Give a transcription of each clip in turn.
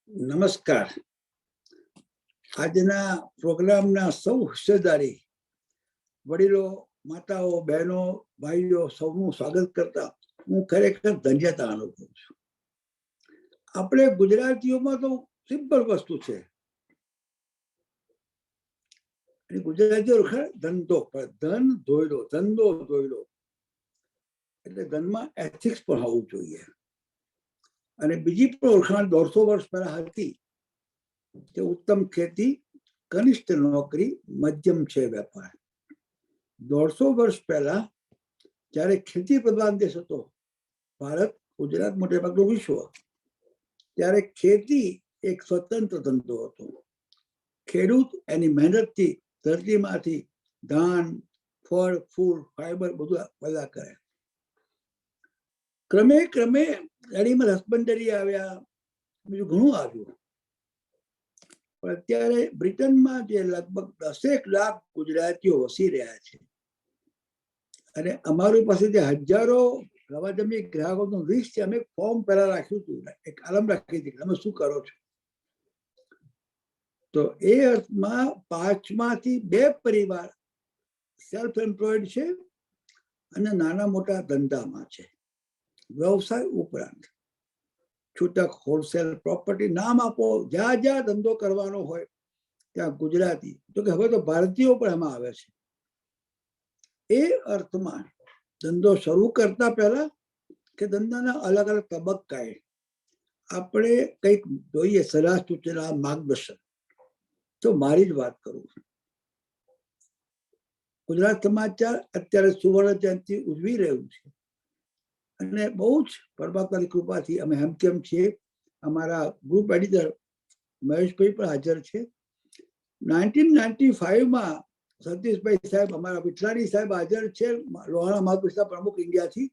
નમસ્કાર. આજના પ્રોગ્રામના સૌ હિસ્સેદારી વડીલો, માતાઓ, બહેનો, ભાઈઓ સૌનું સ્વાગત કરતા હું ખરેખર ધન્યતા અનુભવું છું. આપણે ગુજરાતીઓમાં તો સિમ્પલ વસ્તુ છે, ગુજરાતીઓ ધંધો, ધન ધોઈલો, ધંધો ધોઈલો, એટલે ધનમાં એથિક્સ પણ હોવું જોઈએ. અને બીજી પણ ઓળખાણ 150 વર્ષ પહેલા હતી કે ઉત્તમ ખેતી, કનિષ્ઠ નોકરી, મધ્યમ છે વેપાર. 150 વર્ષ પહેલા જ્યારે ખેતી પ્રધાન દેશ હતો ભારત, ગુજરાત, મોટે ભાગનું વિશ્વ, ત્યારે ખેતી એક સ્વતંત્ર ધંધો હતો. ખેડૂત એની મહેનતથી ધરતીમાંથી ધાન, ફળ, ફૂલ, ફાઈબર બધું પેદા કરે. ક્રમે ક્રમે એનિમલ હસબન્ડરી આવ્યા, બીજું ઘણું આવ્યું. પણ અત્યારે બ્રિટનમાં જે લગભગ 10 લાખ ગુજરાતીઓ વસી રહ્યા છે, અને અમારી પાસે જે હજારો પ્રવાસી ગ્રાહકોનું લિસ્ટ છે, અમે ફોર્મ પહેલા રાખ્યું હતું, એક આલમ રાખી હતી, તમે શું કરો છો? તો એ અર્થમાં 5માંથી 2 પરિવાર સેલ્ફ એમ્પ્લોયડ છે અને નાના મોટા ધંધામાં છે, વ્યવસાય ઉપરાંત. છૂટક હોલસેલ પ્રોપર્ટી, નામ આપો, જ્યાં જ્યાં ધંધો કરવાનો હોય ત્યાં ગુજરાતી, તો કે હવે તો ભારતીયો પણ એમાં આવે છે. એ અર્થમાં ધંધો શરૂ કરતા પહેલા કે ધંધાના અલગ અલગ તબક્કાએ આપણે કંઈક જોઈએ, સલાહ સૂચના, માર્ગદર્શન. તો મારી જ વાત કરું. ગુજરાત સમાચાર અત્યારે સુવર્ણ જયંતિ ઉજવી રહ્યું છે, અને બહુ જ પરમાત્માની કૃપાથી અમે હેમખેમ છીએ. અમારા ગ્રુપ એડિટર મહેશભાઈ પણ હાજર છે. 1995માં સતીશભાઈ સાહેબ, અમારા વિઠલાણી સાહેબ હાજર છે, લોહાણા મહાપુરુષના પ્રમુખ ઇન્ડિયાથી.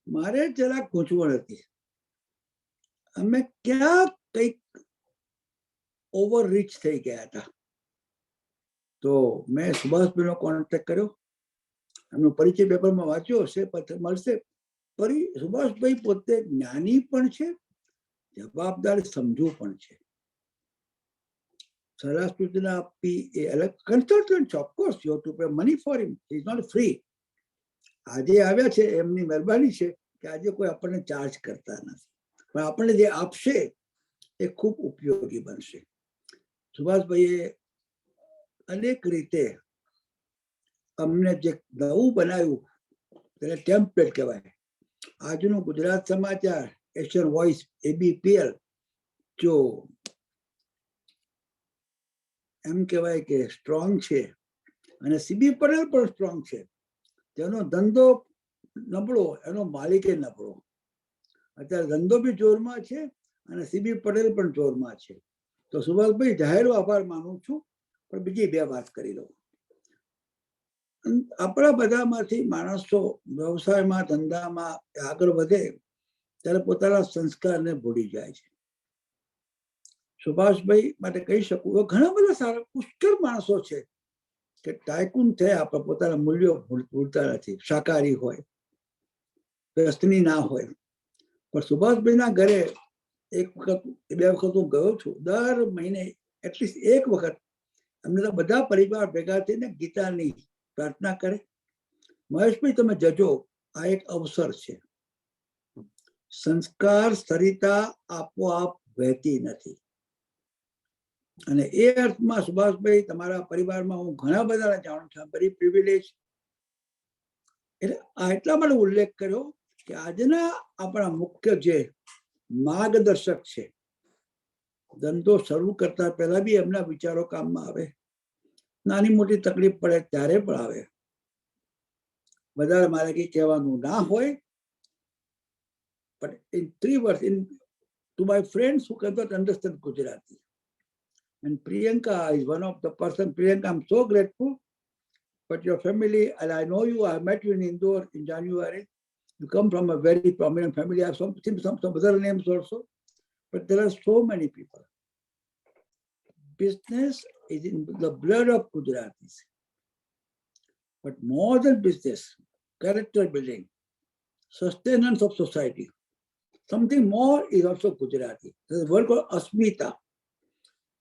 મારે જરાક ગૂંચવણ હતી, અમે ક્યાં કંઈક ઓવર રીચ થઈ ગયા હતા. તો મેં સુભાષભાઈનો કોન્ટેક્ટ કર્યો, એમનો પરિચય પેપરમાં વાંચ્યો હશે, મળશે. સુભાષભાઈ પોતે જ્ઞાની પણ છે, જવાબદાર, સમજુ પણ છે. સલાહ સૂચના આપવી એ અલગ. Consultant, of course you to pay money for him, is not free. આજે આવ્યા છે એમની મહેરબાની છે કે આજે કોઈ આપણને ચાર્જ કરતા નથી, પણ આપણને જે આપશે એ ખૂબ ઉપયોગી બનશે. સુભાષભાઈએ અનેક રીતે અમને જે નવું બનાવ્યું તેને ટેમ્પલેટ કહેવાય. આજનું ગુજરાત સમાચાર, એશિયન વોઇસ, ABPL, જો એમ કહેવાય કે સ્ટ્રોંગ છે, અને CB પટેલ પણ સ્ટ્રોંગ છે. તેનો ધંધો નબળો, એનો માલિકે નબળો. અત્યારે ધંધો બી જોરમાં છે અને CB પટેલ પણ જોરમાં છે. તો સુભાષભાઈ, જાહેર આભાર માનું છું, પણ બીજી 2 વાત કરી લઉં. આપણા બધામાંથી માણસો વ્યવસાયમાં, ધંધામાં આગળ વધે ત્યારે પોતાના સંસ્કારને ભૂલી જાય છે. સુભાષભાઈ માટે કહી શકું, ઘણા બધા સારા પુષ્કળ માણસો છે કે ટાયકૂન થયા આપણે પોતાના મૂલ્યો ભૂલતા નથી. શાકાહારી હોય, વ્યસની ના હોય, પણ સુભાષભાઈના ઘરે 1 વખત 2 વખત હું ગયો છું. દર મહિને એટલીસ્ટ 1 વખત અમને બધા પરિવાર ભેગા થઈને ગીતાની પ્રાર્થના કરે. મહેશભાઈ, તમે જજો, આ એક અવસર છે. સંસ્કાર સરિતા આપોઆપ વહેતી નથી, અને એ અર્થમાં સુભાષભાઈ, તમારા પરિવારમાં હું ઘણા બધાને જાણું છું, વેરી પ્રિવિલેજ. એટલે એટલા માટે ઉલ્લેખ કર્યો કે આજના આપણા મુખ્ય જે માર્ગદર્શક છે, ધંધો શરૂ કરતા પહેલા બી એમના વિચારો કામમાં આવે, નાની મોટી તકલીફ પડે ત્યારે પણ આવે. વધારે મારે કઈ કહેવાનું ના હોય, but in 3 words, to my friends who cannot understand Gujarati, and Priyanka is one of the person. Priyanka, I'm so grateful, but your family, and I know you, I met you in Indore in January. You come from a very prominent family. I have some other names also, but there are so many people. Business is in the blood of Gujaratis, but more than business, character building, sustenance of society, Something more is also Gujarati. There's a word called Asmita.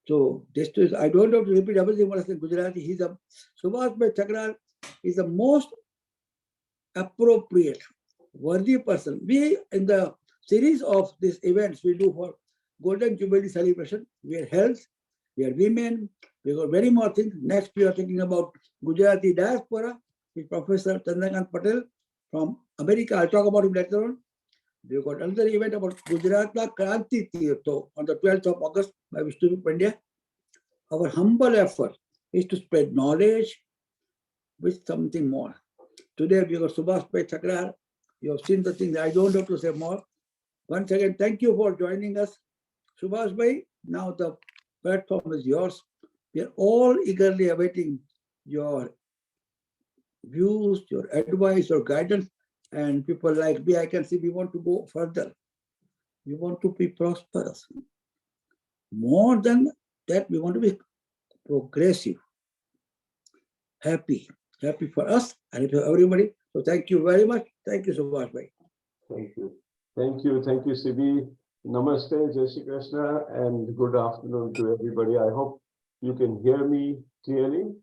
So this is, I don't have to repeat everything what I said Gujarati. He's a Subhash V Thakrar is the most appropriate, worthy person. We, in the series of these events we do for Golden Jubilee celebration, we are health, we are women, we got very more things. Next we are thinking about Gujarati diaspora with Professor Chandrakant Patel from America. I'll talk about him later on. We got another event about Gujarat Kranti Tirtho on the 12th of August by Vishnu Pandya. Our humble effort is to spread knowledge with something more. Today we got Subhash V Thakrar. You have seen the things. I don't have to say more. Once again, thank you for joining us. Subhash Bhai, now the platform is yours. We are all eagerly awaiting your views, your advice, your guidance. And people like me, I can see we want to go further. We want to be prosperous. More than that, we want to be progressive, happy for us and for everybody. So thank you very much. Thank you, Subhash Bhai. Thank you. Thank you, CB. Namaste, Jai Shri Krishna, and good afternoon to everybody. I hope you can hear me clearly.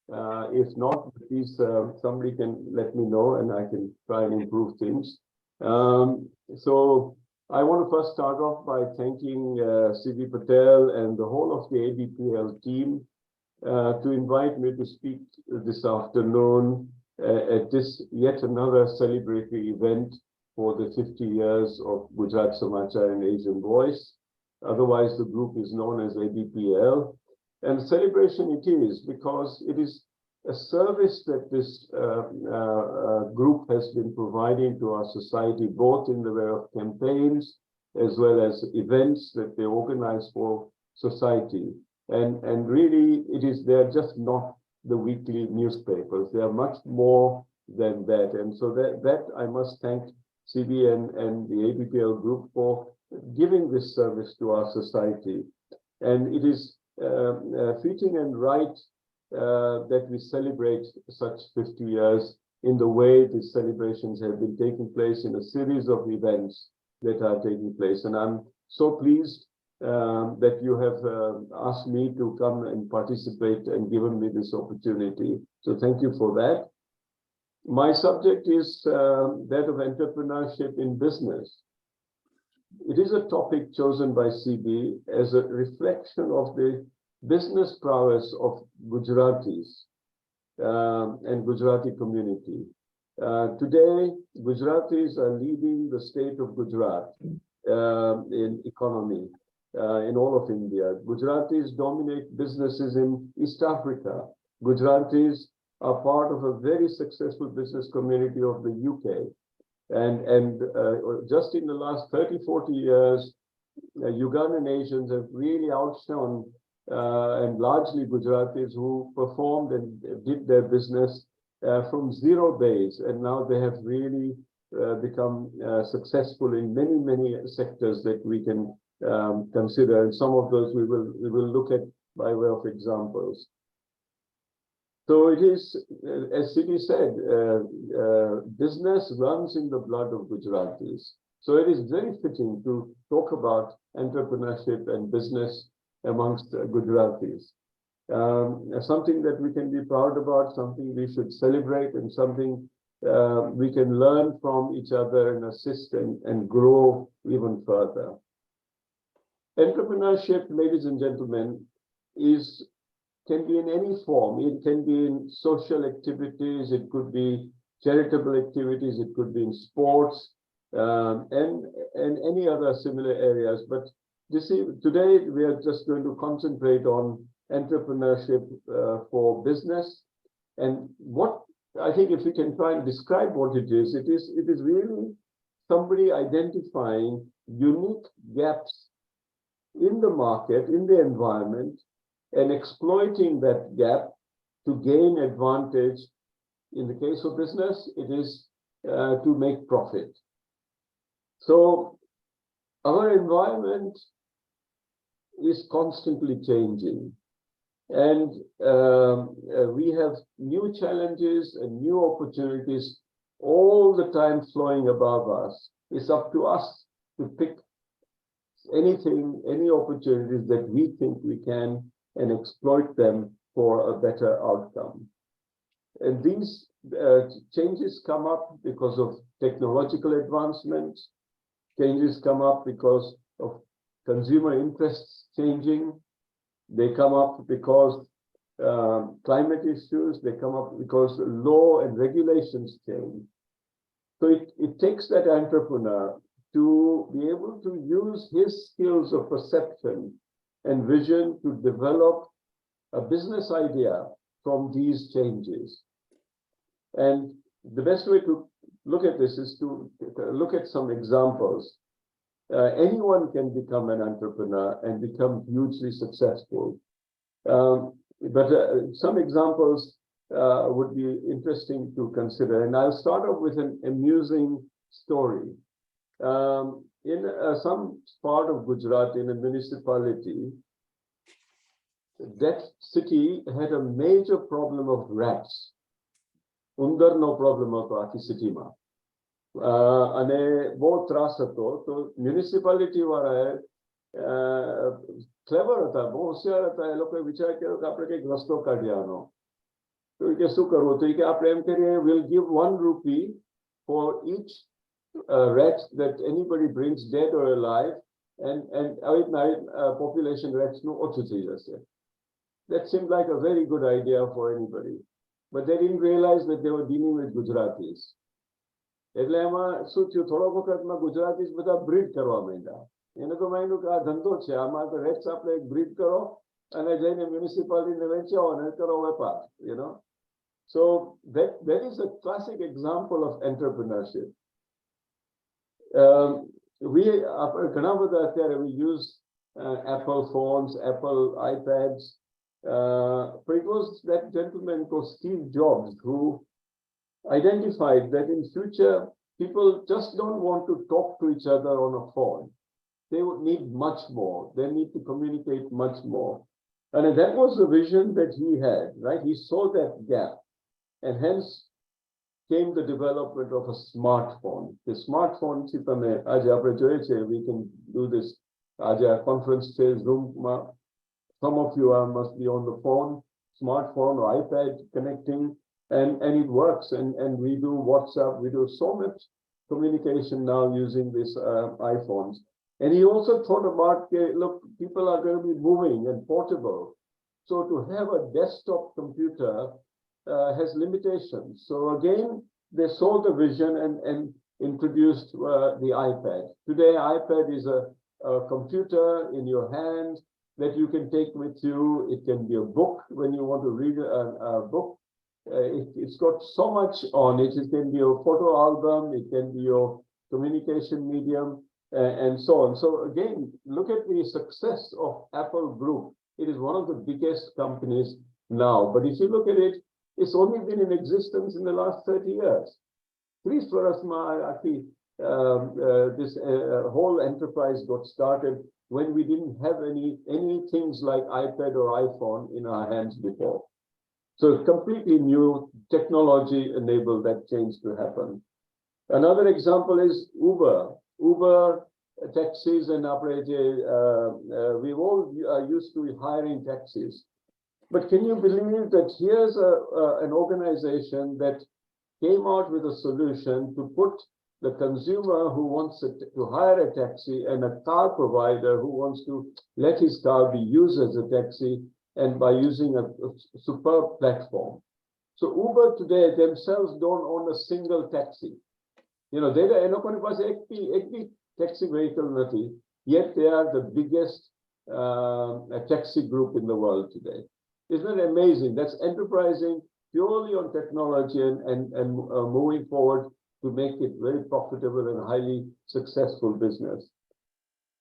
If not, please somebody can let me know and I can try and improve things. So I want to first start off by thanking CB Patel and the whole of the ABPL team to invite me to speak this afternoon at this yet another celebratory event for the 50 years of Gujarat Samachar and Asian Voice. Otherwise, the group is known as ABPL. And celebration it is because it is a service that this group has been providing to our society, both in the way of campaigns as well as events that they organize for society. And really, they're just not the weekly newspapers. They are much more than that. And so that I must thank CB and the ABPL group for giving this service to our society. And it is fitting and right that we celebrate such 50 years in the way these celebrations have been taking place in a series of events that are taking place. And I'm so pleased that you have asked me to come and participate and given me this opportunity. So thank you for that. My subject is that of entrepreneurship in business. It is a topic chosen by CB as a reflection of the business prowess of Gujaratis and Gujarati community. Today, Gujaratis are leading the state of Gujarat in economy in all of India. Gujaratis dominate businesses in East Africa. Gujaratis are part of a very successful business community of the UK. And just in the last 30, 40 years, Ugandan Asians have really outshone and largely Gujaratis who performed and did their business from zero base. And now they have really become successful in many, many sectors that we can consider. And some of those we will look at by way of examples. So it is, as Siti said, business runs in the blood of Gujaratis. So it is very fitting to talk about entrepreneurship and business amongst Gujaratis. Something that we can be proud about, something we should celebrate, and something we can learn from each other and assist and grow even further. Entrepreneurship, ladies and gentlemen, can be in any form. It can be in social activities, it could be charitable activities, it could be in sports, and any other similar areas. But you see, today we are just going to concentrate on entrepreneurship for business. And what I think, if we can try and describe what it is really somebody identifying unique gaps in the market, in the environment, and exploiting that gap to gain advantage. In the case of business, it is to make profit. So our environment is constantly changing, and we have new challenges and new opportunities all the time flowing above us. It's up to us to pick anything, any opportunities that we think we can and exploit them for a better outcome. And these changes come up because of technological advancements, changes come up because of consumer interests changing, they come up because climate issues, they come up because law and regulations change. So it takes that entrepreneur to be able to use his skills of perception and vision to develop a business idea from these changes. And the best way to look at this is to look at some examples. Anyone can become an entrepreneur and become hugely successful. But some examples would be interesting to consider. And I'll start off with an amusing story. In some part of Gujarat, in a municipality, that city had a major problem of rats. Under no problem of the city ma. And both ત્રાસ હતો તો municipality વાળાએ ક્લેવર હતા, બહુ હોશિયાર હતા, એ લોકોએ વિચાર કર્યો કે આપણે કંઈક રસ્તો કાઢ્યાનો. તો કે શું કરવું, તો કે આપણે એમ કરીએ, we'll give 1 rupee for each rat that anybody brings dead or alive, and population rats નું ઓછું થઈ જશે. That seemed like a very good idea for anybody, but they didn't realize that they were dealing with Gujaratis. એટલે એમાં શું થયું, થોડો વખતમાં ગુજરાતીસ બધા બ્રીડ કરવા માંડ્યા. એને તો માન્યું કે આ ધંધો છે, આમાં તો રેટ્સ આપણે બ્રીડ કરો અને જઈને મ્યુનિસિપાલિટીને વેચાવો અને કરો વેપાર, you know. So that is a classic example of entrepreneurship. ઘણા બધા અત્યારે we use Apple phones, Apple iPads, but it was that gentleman called Steve Jobs who identified that in future people just don't want to talk to each other on a phone. They would need much more. They need to communicate much more. And that was the vision that he had, right? He saw that gap, and hence came the development of a smartphone. The smartphone, we can do this. Conference Zoom. Some of you must be on the phone, smartphone or iPad connecting. And it works, and we do WhatsApp, we do so much communication now using these iPhones. And he also thought about, look, people are going to be moving and portable. So to have a desktop computer has limitations. So again, they saw the vision and introduced the iPad. Today, iPad is a computer in your hand that you can take with you. It can be a book when you want to read a book. It's got so much on it. It can be your photo album, it can be your communication medium, and so on. So again, look at the success of Apple Group. It is one of the biggest companies now. But if you look at it, it's only been in existence in the last 30 years. Please, for us, this whole enterprise got started when we didn't have any things like iPad or iPhone in our hands before. So completely new technology enabled that change to happen. Another example is Uber. Uber taxis and we all are used to hiring taxis. But can you believe that here's an organization that came out with a solution to put the consumer who wants to hire a taxi and a car provider who wants to let his car be used as a taxi, and by using a superb platform. So Uber today themselves don't own a single taxi. You know, they taxi vehicle nothing, yet they are the biggest taxi group in the world today. Isn't that amazing? That's enterprising purely on technology and moving forward to make it very profitable and highly successful business.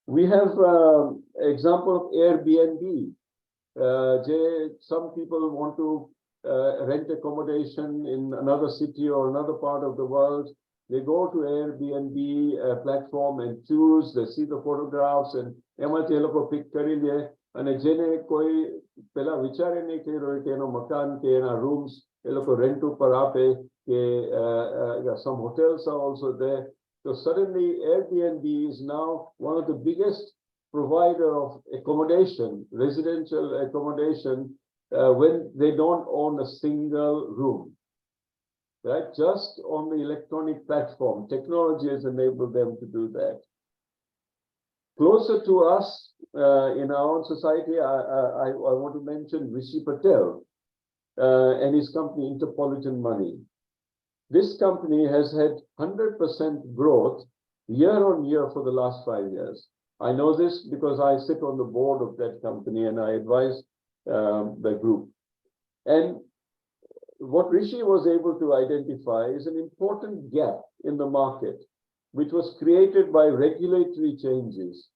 We have example of Airbnb. Some people want to rent accommodation in another city or another part of the world. They go to Airbnb platform and choose, they see the photographs and એમાંથી એ લોકો pick કરી લે, અને જેને કોઈ પેલા વિચારે નહીં કર્યો હોય કે એનો મકાન કે એના રૂમ્સ એ લોકો રેન્ટ ઉપર આપે, કે some hotels are also there. So suddenly Airbnb is now one of the biggest provider of accommodation, residential accommodation, when they don't own a single room, right? Just on the electronic platform, technology has enabled them to do that. Closer to us in our own society, I want to mention Rishi Patel and his company, Interpolitan Money. This company has had 100% growth year on year for the last 5 years. I know this because I sit on the board of that company and I advise the group. And what Rishi was able to identify is an important gap in the market, which was created by regulatory changes,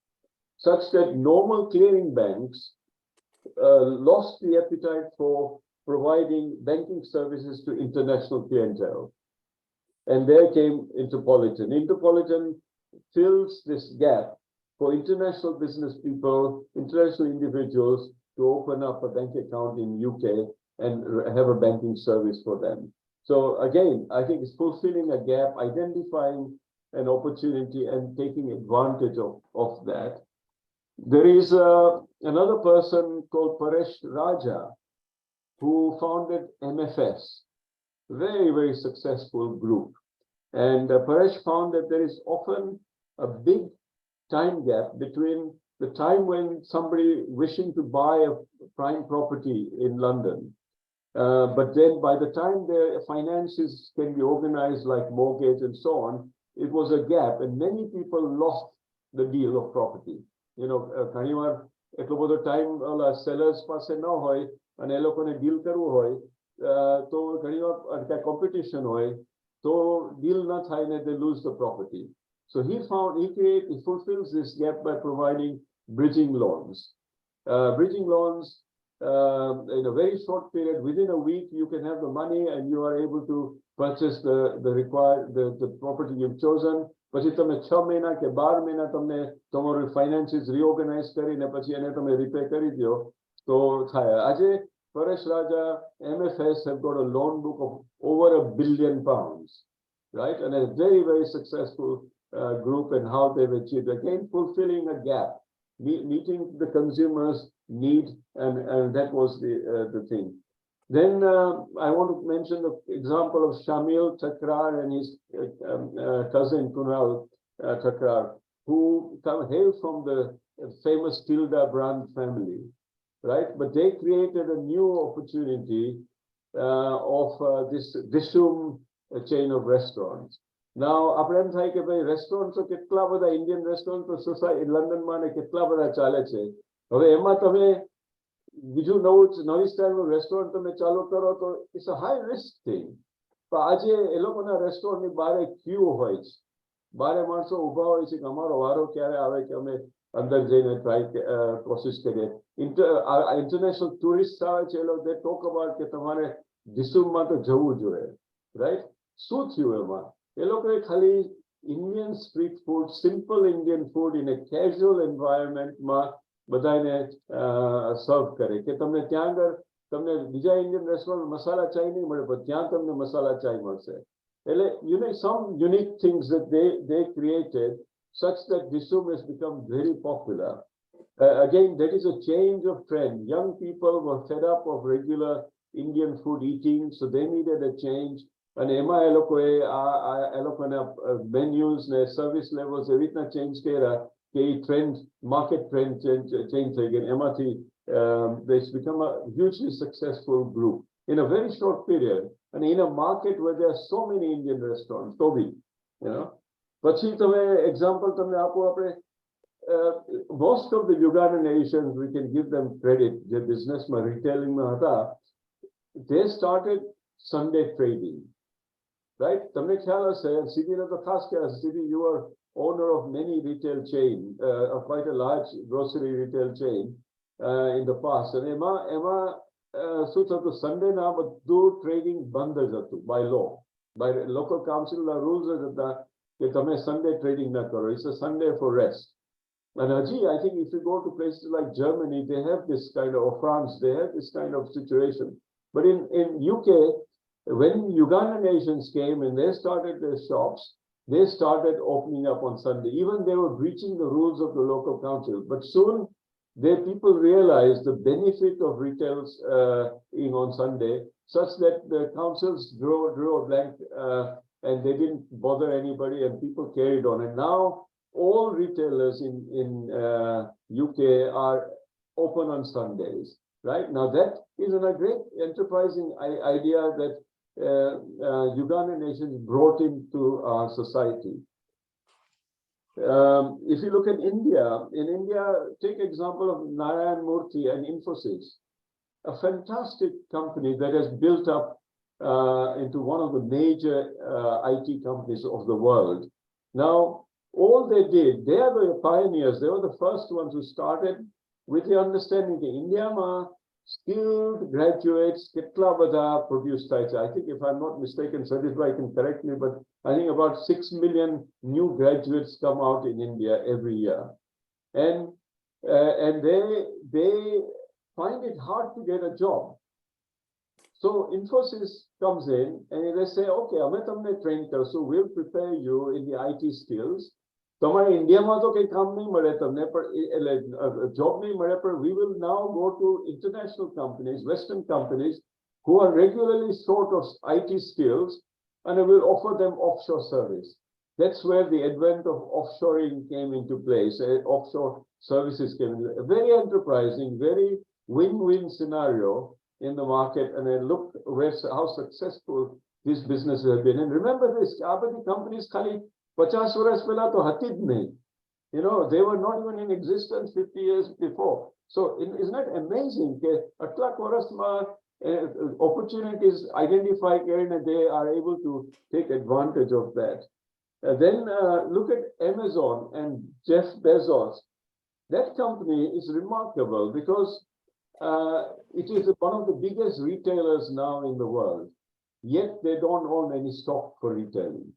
such that normal clearing banks lost the appetite for providing banking services to international clientele. And there came Interpolitan. Interpolitan fills this gap for international business people, international individuals to open up a bank account in UK and have a banking service for them. So again, I think it's fulfilling a gap, identifying an opportunity and taking advantage of that. There is another person called Paresh Raja who founded MFS, very, very successful group. And Paresh found that there is often a big time gap between the time when somebody wishing to buy a prime property in London, but then by the time their finances can be organized like mortgage and so on, it was a gap and many people lost the deal of property. You know, ઘણીવાર એટલો બધો time sellers પાસે ન હોય અને એ લોકોને deal કરવું હોય તો ઘણીવાર competition હોય તો deal ન થાય ને they lose the property. So he fulfills this gap by providing bridging loans. Bridging loans in a very short period, within a week, you can have the money and you are able to purchase the property you've chosen. પછી તમે 6 મહિના કે 12 મહિના તમને તમારું finances રિઓર્ગેનાઇઝ કરીને પછી એને તમે રિપે કરી દો તો થાય. આજે Paresh Raja, MFS have got a loan book of over £1 billion, right? And a very, very successful group and how they've achieved, again, fulfilling a gap, meeting the consumer's need, and that was the thing. Then I want to mention the example of Shamil Thakrar and his cousin Kunal Thakrar, who hail from the famous Tilda brand family, right? But they created a new opportunity of this Disum chain of restaurants. Now, આપણે એમ થાય કે ભાઈ restaurant તો કેટલા બધા Indian restaurant તો society લંડનમાં ને કેટલા બધા ચાલે છે. હવે એમાં તમે બીજું નવી સ્ટાઇલનું રેસ્ટોરન્ટ તમે ચાલુ કરો તો it's a high risk thing. તો આજે એ લોકોના રેસ્ટોરન્ટની બારે ક્યુ હોય છે, બારે માણસો ઊભા હોય છે કે અમારો વારો ક્યારે આવે કે અમે અંદર જઈને કોશિશ કરીએ. ઇન્ટરનેશનલ ટુરિસ્ટ આવે છે, એ લોકો દે ટોક અબાઉટ કે તમારે દિસુમમાં તો જવું જોઈએ, રાઈટ? શું થયું એમાં? એ લોકોએ ખાલી Indian street food, simple Indian food in a casual એન્વાયરમેન્ટમાં બધાને સર્વ કરે કે તમને ત્યાં આગળ તમને બીજા ઇન્ડિયન રેસ્ટોરન્ટ મસાલા ચાય નહીં મળે પણ ત્યાં તમને મસાલા ચાય મળશે. એટલે some unique things that they created such that Disum has become very popular. Again, that is a change of trend. Young people were fed up of regular Indian food eating, so they needed a change. And એમાં એ લોકોના menus ને service levels એવી રીતના change કર્યા કે એ trend, market trend change થઈ ગઈ. એમાંથી it's become a hugely successful group in a very short period and in a market where there are so many Indian restaurants. Toby, you know. પછી તમે example તમને આપો આપણે most of the Ugandan Asians, we can give them credit, their businessમાં retailing હતા, they started Sunday trading. Right? તમને ખ્યાલ હશે, સીબીને તો ખાસ ખ્યાલ હશે. સીબી, you are owner of many retail chain, quite a large grocery retail chain in the past. And એમાં શું થતું, સન્ડેના બધું ટ્રેડિંગ બંધ જ હતું by law. By local councilના rules જ હતા કે તમે Sunday trading ના કરો. It's a Sunday for rest. And Aji, I think if you go to places like Germany, they have this kind of, or France, they have this kind of situation. But in UK, when Ugandan Asians came and they started their shops, they started opening up on Sunday. Even they were breaching the rules of the local council. But soon, people realized the benefit of retails being on Sunday, such that the councils drew a blank and they didn't bother anybody, and people carried on. And now all retailers in UK are open on Sundays. Right now, that is a great enterprising idea that Ugandan nations brought into our society. If you look at India, in India, take example of Narayan Murthy and Infosys, a fantastic company that has built up into one of the major IT companies of the world. Now, all they did, they are the pioneers. They were the first ones who started with the understanding that India ma skilled graduates કેટલા બધા produce થાય છે. I think, if I'm not mistaken, Sadishbhai can correct me, but I think about 6 million new graduates come out in India every year, and they find it hard to get a job. So Infosys comes in and they say, okay, અમે તમને train કરશું, we'll prepare you in the IT skills. તમારે ઇન્ડિયામાં તો કઈ કામ નહીં મળે તમને, પણ એટલે જોબ નહીં મળે, પણ we will now go to international companies, Western companies, who are regularly short of IT skills, and we'll offer them offshore service. That's where the advent of offshoring came into place. Offshore services came in. A very enterprising, very win-win scenario in the market, and then look how successful these businesses have been. And remember this, the companies ખાલી 50 વર્ષ પહેલા તો હતી જ નહીં. You know, they were not even in existence 50 years before. So isn't that amazing that આટલા વર્ષમાં opportunities identify and they are able to take advantage of that. Then look at Amazon and Jeff Bezos. That company is remarkable because it is one of the biggest retailers now in the world, yet they don't own any stock for retailing.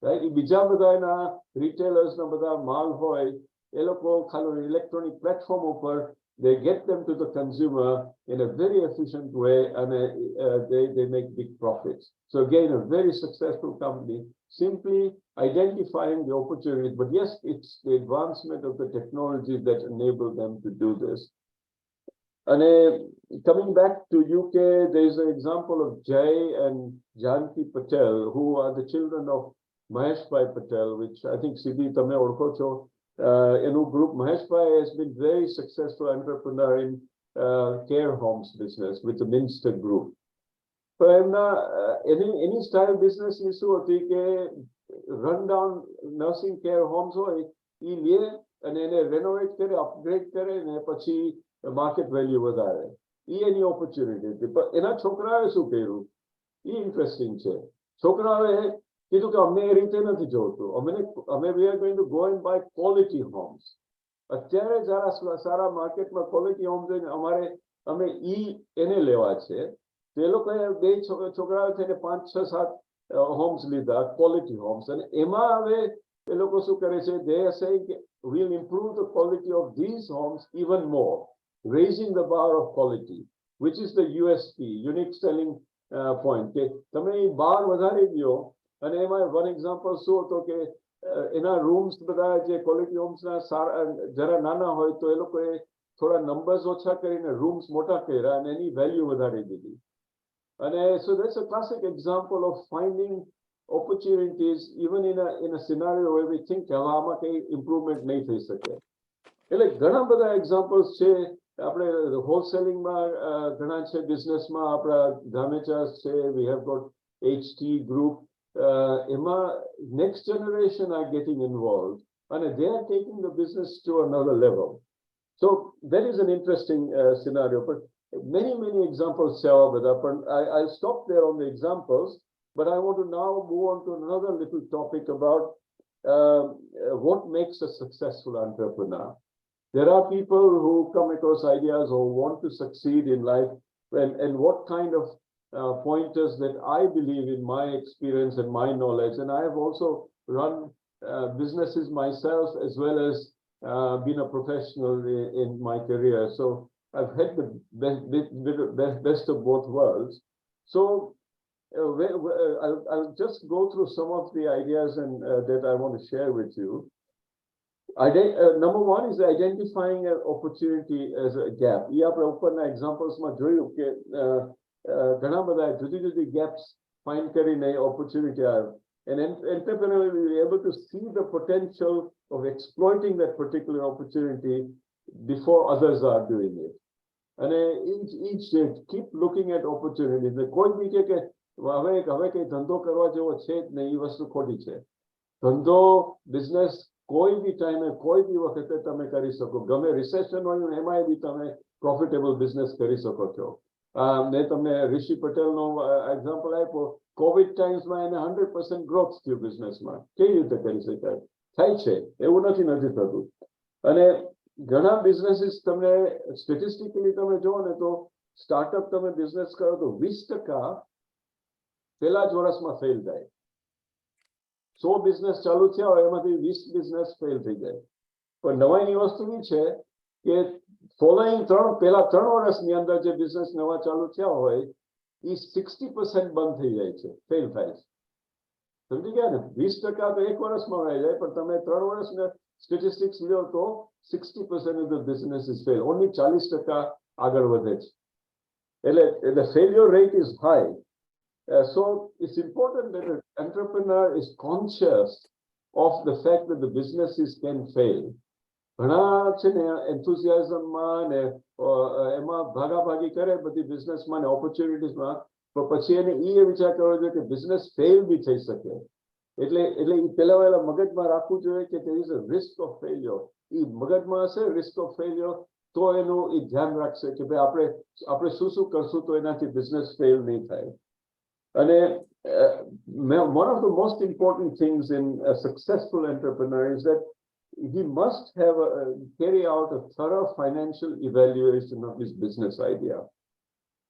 Right? બીજા બધાના retailers ના બધા માલ હોય, એ લોકો ખાલી electronic platform ઉપર they get them to the consumer in a very efficient way, and they make big profits. So again, a very successful company, simply identifying the opportunities. But yes, it's the advancement of the technology that enable them to do this. And coming back to UK, there is an example of Jay and Janki Patel, who are the children of Mahesh Bhai Patel, which I think Siddhi તમે ઓળખો છો. એનું group, Mahesh Bhai has been very successful entrepreneur in care homes business with the Minster Group. So any style business is શું હતી કે run down nursing care homes હોય, એ લે અને એને renovate કરે, upgrade કરે ને પછી market value વધારે. એ એની opportunity હતી. પણ એના છોકરાએ શું કર્યું? એ interesting છે. છોકરાએ કીધું કે અમને એ રીતે નથી જોતું, અમે we are going to go and buy quality homes. અત્યારે જરા સારા માર્કેટમાં quality homes અમે એને લેવા છે. તો એ લોકોએ બે છોકરાઓ થઈને 5, 6, 7 homes લીધા, quality homes, અને એમાં હવે એ લોકો શું કરે છે, they are saying we'll improve the quality of these homes even more, raising the bar of quality, which is the USP, unique selling point. કે તમે એ બાર વધારી દો. અને એમાં one example શું હતો કે એના rooms બધા જે quality homes ના જરા નાના હોય તો એ લોકોએ થોડા numbers ઓછા કરીને rooms મોટા કર્યા અને એની value વધારી દીધી. અને so that's a classic example of finding opportunities even in a scenario where we think કે આમાં કઈ improvement નહીં થઈ શકે. એટલે ઘણા બધા examples છે. આપણે wholesalingમાં ઘણા છે, businessમાં આપણા ધામેચાસ છે, we have got HT Group. Next generation are getting involved and they are taking the business to another level. So that is an interesting scenario. But many examples, I'll stop there on the examples, but I want to now move on to another little topic about what makes a successful entrepreneur. There are people who come across ideas or want to succeed in life, and what kind of pointers that I believe in my experience and my knowledge. And I have also run businesses myself as well as been a professional in my career. So I've had the best of both worlds. So I'll just go through some of the ideas and that I want to share with you. Number one is identifying an opportunity as a gap. એ આપણે ઉપરના એક્ઝામ્પલ્સમાં જોયું કે ઘણા બધા જુદી જુદી gaps find કરીને opportunity આવે. And entrepreneur will be able to see the potential of exploiting that particular opportunity before others are doing it. And each day keep looking at opportunities. કોઈ બી કે હવે કઈ ધંધો કરવા જેવો છે જ નહીં, એ વસ્તુ ખોટી છે. ધંધો બિઝનેસ કોઈ બી ટાઈમે કોઈ બી વખતે તમે કરી શકો. ગમે રિસેશન હોય એમાંય બી તમે પ્રોફિટેબલ બિઝનેસ કરી શકો છો. મેં તમને ઋષિ પટેલનો એક્ઝામ્પલ આપ્યો. કોવિડ ટાઈમ્સમાં એને 100% ગ્રોથ થયું બિઝનેસમાં. કેવી રીતે કરી શકાય? થાય છે, એવું નથી થતું. અને ઘણા બિઝનેસીસ તમને સ્ટેટિસ્ટિકલી તમે જુઓ ને તો સ્ટાર્ટઅપ તમે બિઝનેસ કરો તો 20% પહેલા જ વર્ષમાં ફેલ થાય. 100 બિઝનેસ ચાલુ થયા હોય એમાંથી 20 બિઝનેસ ફેલ થઈ જાય. પણ નવાઈની વસ્તુ એ છે કે ફોલોઈંગ પહેલા 3 વર્ષની અંદર જે બિઝનેસ નવા ચાલુ થયા હોય એ 60% બંધ થઈ જાય છે, ફેલ થાય છે. સમજી ગયા ને? 20% તો એક વર્ષમાં વહી જાય, પણ તમે 3 વર્ષના સ્ટેટિસ્ટિક્સ લ્યો તો 60% of the business is fail. Only 40% આગળ વધે છે. એટલે the failure rate is high. So it's important that an entrepreneur is conscious of the fact that the businesses can fail. ઘણા છે ને એન્થુઝિયાઝમમાં ને એમાં ભાગાભાગી કરે બધી બિઝનેસમાં ને ઓપોર્ચ્યુનિટીઝમાં, પણ પછી એને એ વિચાર કરવો જોઈએ કે બિઝનેસ ફેલ બી થઈ શકે. એટલે એ પહેલા વહેલા મગજમાં રાખવું જોઈએ કે there is a risk of failure. એ મગજમાં હશે risk of failure તો એનું એ ધ્યાન રાખશે કે ભાઈ આપણે શું કરશું તો એનાથી બિઝનેસ ફેલ નહીં થાય. અને one of the most important things in a successful entrepreneur is that he must have carry out a thorough financial evaluation of his business idea.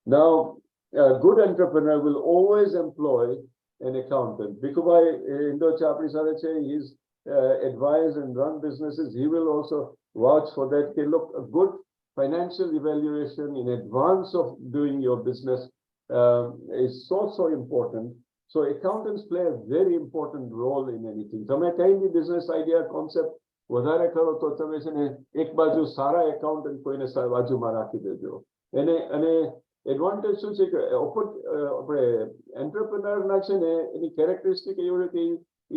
Now, a good entrepreneur will always employ an accountant. Bikubai Indo Chapri Sarache, he's advised and run businesses. He will also vouch for that. Okay, look, a good financial evaluation in advance of doing your business is so important. So accountants play a very important role in anything. તમે કઈ બી business idea concept વધારે કરો તો તમે છે ને એક બાજુ સારા એકાઉન્ટન્ટ કોઈને બાજુમાં રાખી દેજો. અને એડવાન્ટેજ શું છે કે આપણે એન્ટરપ્રેનરના છે ને એની કેરેક્ટરિસ્ટિક એવી કે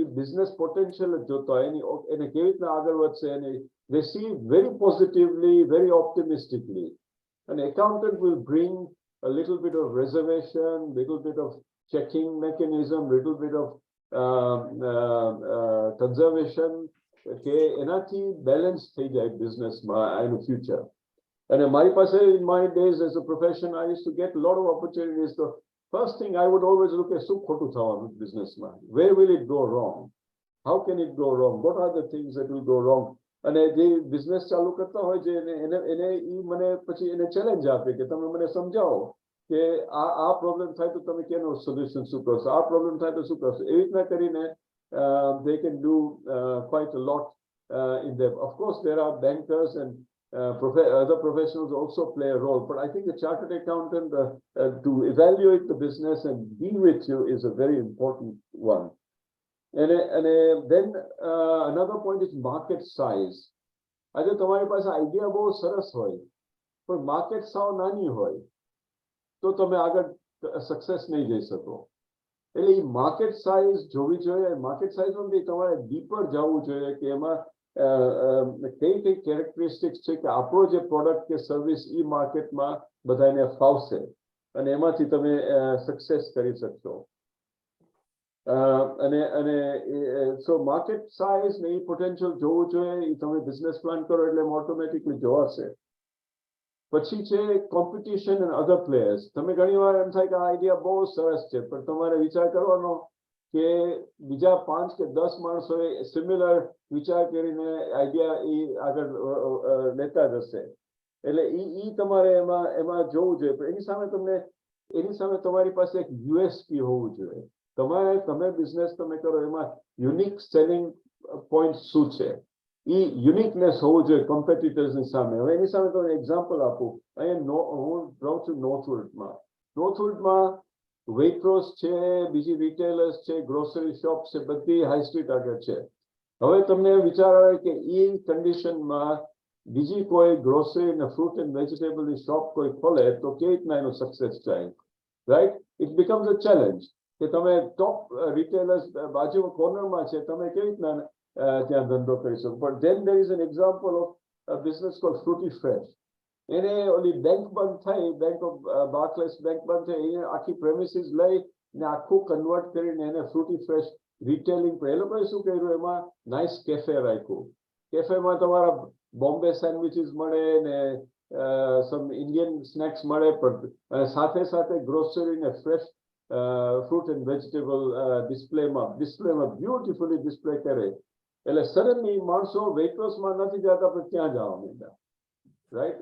એ બિઝનેસ પોટેન્શિયલ જ જોતા હોય, એને કેવી રીતના આગળ વધશે, અને they see very positively, very optimistically. An accountant will bring a little bit of reservation, little bit of checking mechanism, little bit of conservation, કે એનાથી બેલેન્સ થઈ જાય બિઝનેસમાં in the future. And my પાસે in my days as a profession, I used to get a lot of opportunities. So first thing I would always look at શું ખોટું થવાનું બિઝનેસમાં, where will it go wrong, how can it go wrong, what are the things that will go wrong. અને જે business ચાલુ કરતા હોય છે એને મને પછી એને ચેલેન્જ આપે કે તમે મને સમજાવો કે આ પ્રોબ્લેમ થાય તો તમે કેનો સોલ્યુશન શું કરશો, આ પ્રોબ્લેમ થાય તો શું કરશો. એવી રીતના કરીને they can do quite a lot in them. Of course, there are bankers and other professionals also play a role, but I think a chartered accountant to evaluate the business and be with you is a very important one. And then another point is market size. આજે તમારી પાસે idea બહુ સરસ હોય પણ market સાવ નાની હોય તો તમે આગળ સક્સેસ નહીં જઈ શકો. એટલે એ માર્કેટ સાઇઝ જોવી જોઈએ. માર્કેટ સાઇઝમાં બી તમારે ડીપર જવું જોઈએ કે એમાં કઈ કેરેક્ટરિસ્ટિક્સ છે કે આપણો જે પ્રોડક્ટ કે સર્વિસ એ માર્કેટમાં બધાને ફાવશે અને એમાંથી તમે સક્સેસ કરી શકશો. સો માર્કેટ સાઇઝ ને એ પોટેન્શિયલ જોવું જોઈએ. એ તમે બિઝનેસ પ્લાન કરો એટલે ઓટોમેટિકલી જોવાશે. પછી છે કોમ્પિટિશન એન્ડ અધર પ્લેયર્સ. તમે ઘણી વાર એમ થાય કે આ આઈડિયા બહુ સરસ છે પણ તમારે વિચાર કરવાનો કે બીજા 5 કે 10 માણસોએ સિમિલર વિચાર કરીને આઈડિયા એ આગળ લેતા જશે. એટલે એ તમારે એમાં જોવું જોઈએ. પણ એની સામે તમારી પાસે એક યુએસપી હોવું જોઈએ. તમે બિઝનેસ તમે કરો એમાં યુનિક સેલિંગ પોઈન્ટ શું છે એ યુનિકનેસ હોવું જોઈએ કોમ્પિટિટર્સની સામે. હવે એની સામે તમને એક્ઝામ્પલ આપું. અહીંયા હું રહું છું નોર્થવુડમાં waitress છે, બીજી retailers છે, grocery shops છે, બધી high street આગળ છે. હવે તમને વિચાર આવે કે એ કન્ડિશનમાં બીજી કોઈ ગ્રોસરી અને ફ્રૂટ એન્ડ વેજીટેબલની શોપ કોઈ ખોલે તો કેવી રીતના એનું સક્સેસ થાય, right? It becomes a challenge કે તમે ટોપ રિટેલર્સ બાજુ કોર્નરમાં છે, તમે કેવી રીતના ત્યાં ધંધો કરી શકો. But than there is an example of business cold Frooti fresh. એને ઓલી બેંક બંધ થઈ, બેંક ઓફ બાર્કલેસ બેંક બંધ થઈ, એને આખી પ્રેમિસીસ લઈ ને આખું કન્વર્ટ કરીને એને ફ્રૂટી ફ્રેશ રિટેલિંગ પર એ લોકોએ શું કર્યું, એમાં નાઇસ કેફે રાખ્યું. કેફેમાં તમારા બોમ્બે સેન્ડવિચીસ મળે ને સમ ઇન્ડિયન સ્નેક્સ મળે, પણ સાથે સાથે ગ્રોસરી ને ફ્રેશ ફ્રૂટ એન્ડ વેજીટેબલ ડિસ્પ્લેમાં બ્યુટીફુલી ડિસ્પ્લે કરે. એટલે સડનલી માણસો વેઇટર્સમાં નથી જતા, પણ ત્યાં જવા માંડ્યા, right?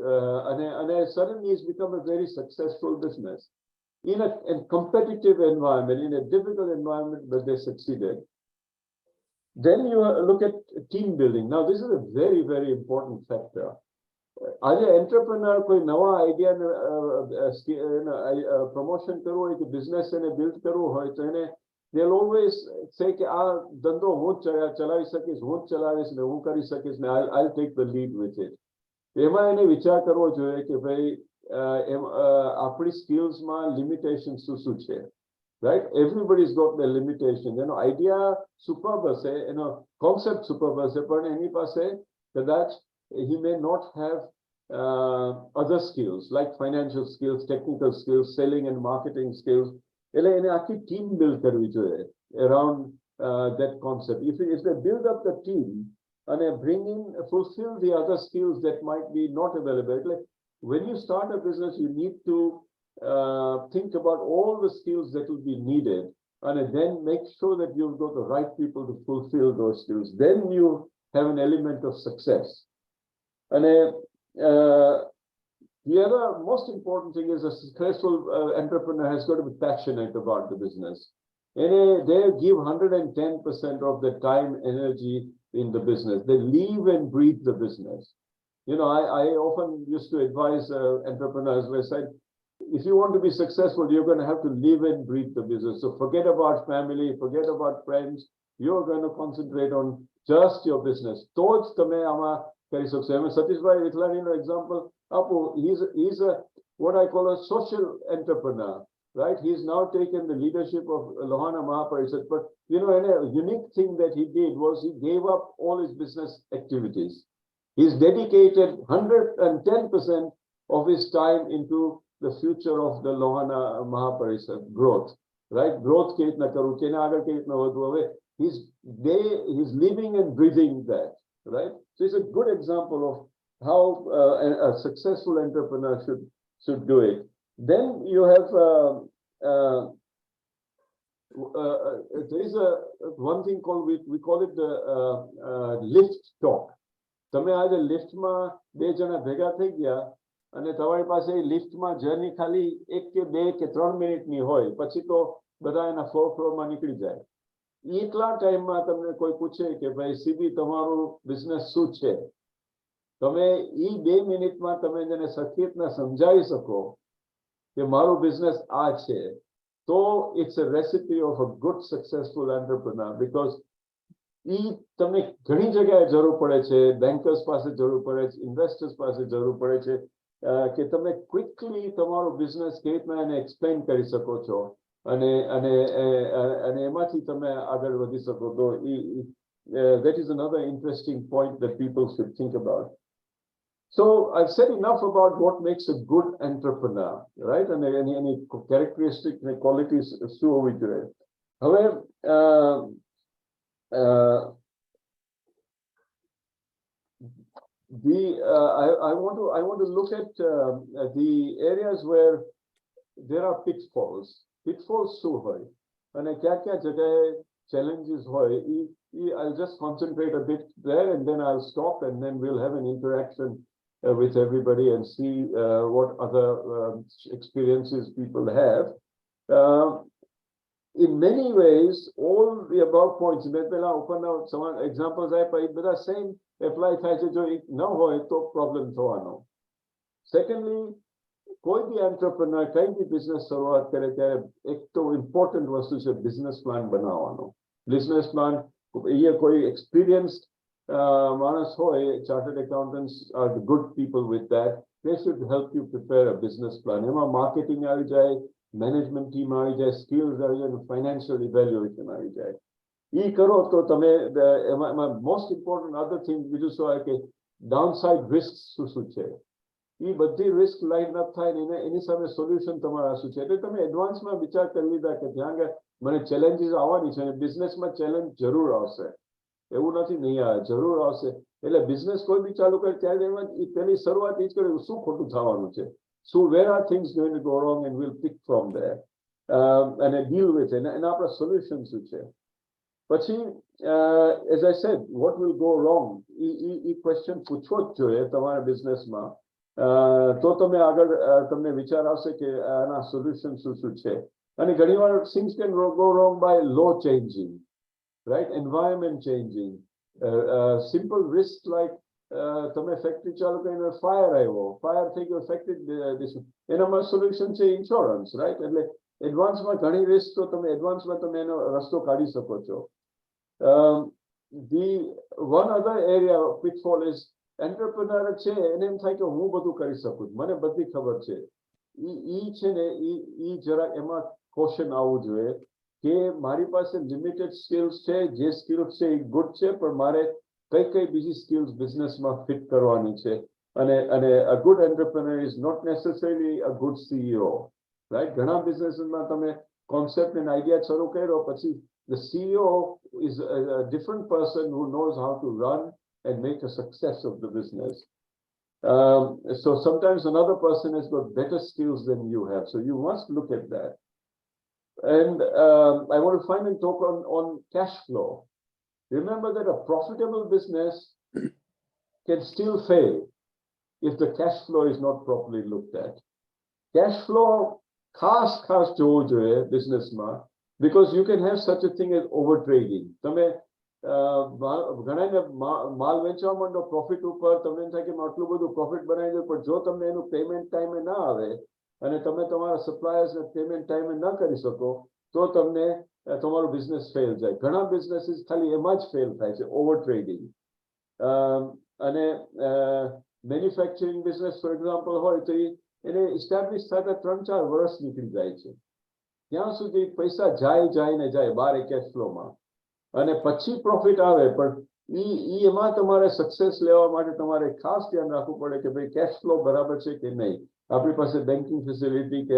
And suddenly it's become a very successful business in a competitive environment, in a difficult environment, but they succeeded. Then you look at team building. Now, this is a very, very important factor. As an entrepreneur, कोई नवा idea promotion करो, एक business ने build करो होय तो इन्हें they'll always say कि आ धंधो हूँ चलाई सकीश, हूँ चलावीश ने हूँ करी सकीश ने, I'll take the lead with it. એમાં એને વિચાર કરવો જોઈએ કે ભાઈ આપણી સ્કિલ્સમાં લિમિટેશન શું છે, right? Everybody's got the limitation. એનો આઈડિયા સુપર્બ હશે, એનો કોન્સેપ્ટ સુપર્બ હશે, પણ એની પાસે કદાચ he may not have other skills like financial skills, technical skills, selling and marketing skills. એટલે એને આખી ટીમ બિલ્ડ કરવી જોઈએ around that concept. If they build up the team and bring in, fulfill the other skills that might be not available. Like when you start a business, you need to think about all the skills that will be needed, and then make sure that you've got the right people to fulfill those skills. Then you have an element of success. And the other most important thing is a successful entrepreneur has got to be passionate about the business. And they give 110% of their time, energy in the business. They live and breathe the business. You know, I often used to advise entrepreneurs where I said, if you want to be successful, you're going to have to live and breathe the business. So forget about family, forget about friends. You're going to concentrate on just your business. Towards tame ama kari sakse. I mean, Satish Bhai Vithlani example. Apu, he's a what I call a social entrepreneur. Right, he's now taken the leadership of Lohana Mahaparishad. But you know, and a unique thing that he did was he gave up all his business activities. He's dedicated 110% of his time into the future of the Lohana Mahaparishad growth. Right, growth ke itna karu, kena agar ke itna hodu. He's living and breathing that. Right, so it's a good example of how a successful entrepreneur should do it. Then you have there is one thing called we call it the lift talk. તમે આજે લિફ્ટમાં બે જણા ભેગા થઈ ગયા અને તમારી પાસે લિફ્ટમાં જર્ની ખાલી 1 કે 2 કે 3 મિનિટની હોય, પછી તો બધા એના ફ્લોરમાં નીકળી જાય. એટલા ટાઈમમાં તમને કોઈ પૂછે કે ભાઈ સીબી તમારું બિઝનેસ શું છે, તમે એ 2 મિનિટમાં તમે જેને સરખી રીતના સમજાવી શકો કે મારું બિઝનેસ આ છે, તો it's a recipe of a good successful entrepreneur. Because એ તમને ઘણી જગ્યાએ જરૂર પડે છે, બેન્કર્સ પાસે જરૂર પડે છે, ઇન્વેસ્ટર્સ પાસે જરૂર પડે છે કે તમે ક્વિકલી તમારો બિઝનેસ કેવી રીતના એને એક્સપ્લેન કરી શકો છો અને અને અને એમાંથી તમે આગળ વધી શકો. તો that is another interesting point that people should think about. So I've said enough about what makes a good entrepreneur, right? And any characteristic qualities શું હોવી જોઈએ. હવે I want to look at the areas where there are pitfalls. Pitfalls શું હોય અને क्या જગ્યાએ challenges હોય. I'll just concentrate a bit there and then I'll stop and then we'll have an interaction with everybody and see what other experiences people have. In many ways, all the above points, open out some examples, but the same apply થાય છે. જો ન હોય તો problem થવાનો. Secondly, કોઈ બી entrepreneur કઈ બી business શરૂઆત કરે ત્યારે એક તો ઇમ્પોર્ટન્ટ વસ્તુ છે બિઝનેસ પ્લાન બનાવવાનો. બિઝનેસ પ્લાન એ કોઈ એક્સપિરિયન્સ્ડ માણસ હોય, chartered accountants are good people with that. They should help you prepare a business plan. એમાં માર્કેટિંગ આવી જાય, મેનેજમેન્ટ ટીમ આવી જાય, સ્કિલ્સ આવી જાય, ફાઇનાન્શિયલ ઇવેલ્યુએશન આવી જાય. એ કરો તો તમે એમાં મોસ્ટ ઇમ્પોર્ટન્ટ અધર થિંગ બીજું શું આવે કે ડાઉનસાઇડ રિસ્ક શું છે, એ બધી રિસ્ક લાઈન અપ થાય ને એની સામે સોલ્યુશન તમારા શું છે. એટલે તમે એડવાન્સમાં વિચાર કરી લીધા કે ત્યાં આગળ મને ચેલેન્જીસ આવવાની છે અને બિઝનેસમાં ચેલેન્જ જરૂર આવશે, એવું નથી નહીં આવે, જરૂર આવશે. એટલે બિઝનેસ કોઈ બી ચાલુ કરે ત્યારે એમાં પહેલી શરૂઆત એ જ કરે શું ખોટું થવાનું છે, શું where are things going to go wrong and will pick from there અને ડીલ વિથ એના આપણા સોલ્યુશન શું છે. પછી as I said what will go wrong એ ક્વેશ્ચન પૂછવો જ જોઈએ તમારા બિઝનેસમાં. તો તમે આગળ તમને વિચાર આવશે કે આના સોલ્યુશન શું છે. અને ઘણીવાર things can go wrong by low changing, right? Environment changing, simple risks like તમે ફેક્ટરી ચાલુ કરીને ફાયર આવ્યો, ફાયર થઈ ગયો ફેક્ટરી, એનામાં સોલ્યુશન છે ઇન્સ્યોરન્સ, રાઈટ? એટલે એડવાન્સમાં ઘણી રિસ્ક તો તમે એડવાન્સમાં તમે એનો રસ્તો કાઢી શકો છો. The one other area pitfall is entrepreneur છે એને એમ થાય કે હું બધું કરી શકું, મને બધી ખબર છે. ઈ છે ને ઈ જરા એમાં કોશન આવવું જોઈએ કે મારી પાસે લિમિટેડ સ્કિલ્સ છે, જે સ્કિલ્સ છે એ ગુડ છે, પણ મારે કઈ બીજી સ્કિલ્સ બિઝનેસમાં ફિટ કરવાની છે. અને a good entrepreneur is not necessarily a good CEO, right? ઘણા બિઝનેસમાં તમે કોન્સેપ્ટ એન્ડ આઈડિયા શરૂ કર્યો, પછી the CEO is a different person who knows how to run and make a success of the business. So sometimes another person has got better skills than you have, so you must look at that. And I want to finally talk on cash flow. Remember that a profitable business can still fail if the cash flow is not properly looked at. Cash flow ખાસ જોવું જોઈએ બિઝનેસમાં, because you can have such a thing as over trading. તમે ઘણાને માલ વેચવા માંડો profit ઉપર, તમને એમ થાય કે આટલું બધું પ્રોફિટ બનાવી દો, પણ જો તમને એનું પેમેન્ટ ટાઈમે ના આવે અને તમે તમારા સપ્લાયર્સને પેમેન્ટ ટાઈમે ન કરી શકો તો તમને તમારું બિઝનેસ ફેલ જાય. ઘણા બિઝનેસીસ ખાલી એમાં જ ફેલ થાય છે, ઓવર ટ્રેડિંગ. અને મેન્યુફેક્ચરિંગ બિઝનેસ ફોર એક્ઝામ્પલ હોય તો એને ઇસ્ટાબ્લિશ થતા 3-4 વર્ષ નીકળી જાય છે. ત્યાં સુધી પૈસા જાય ને જાય બહાર કેશ ફ્લોમાં, અને પછી પ્રોફિટ આવે. પણ એમાં તમારે સક્સેસ લેવા માટે તમારે ખાસ ધ્યાન રાખવું પડે કે ભાઈ કેશ ફ્લો બરાબર છે કે નહીં, આપણી પાસે બેન્કિંગ ફેસિલિટી કે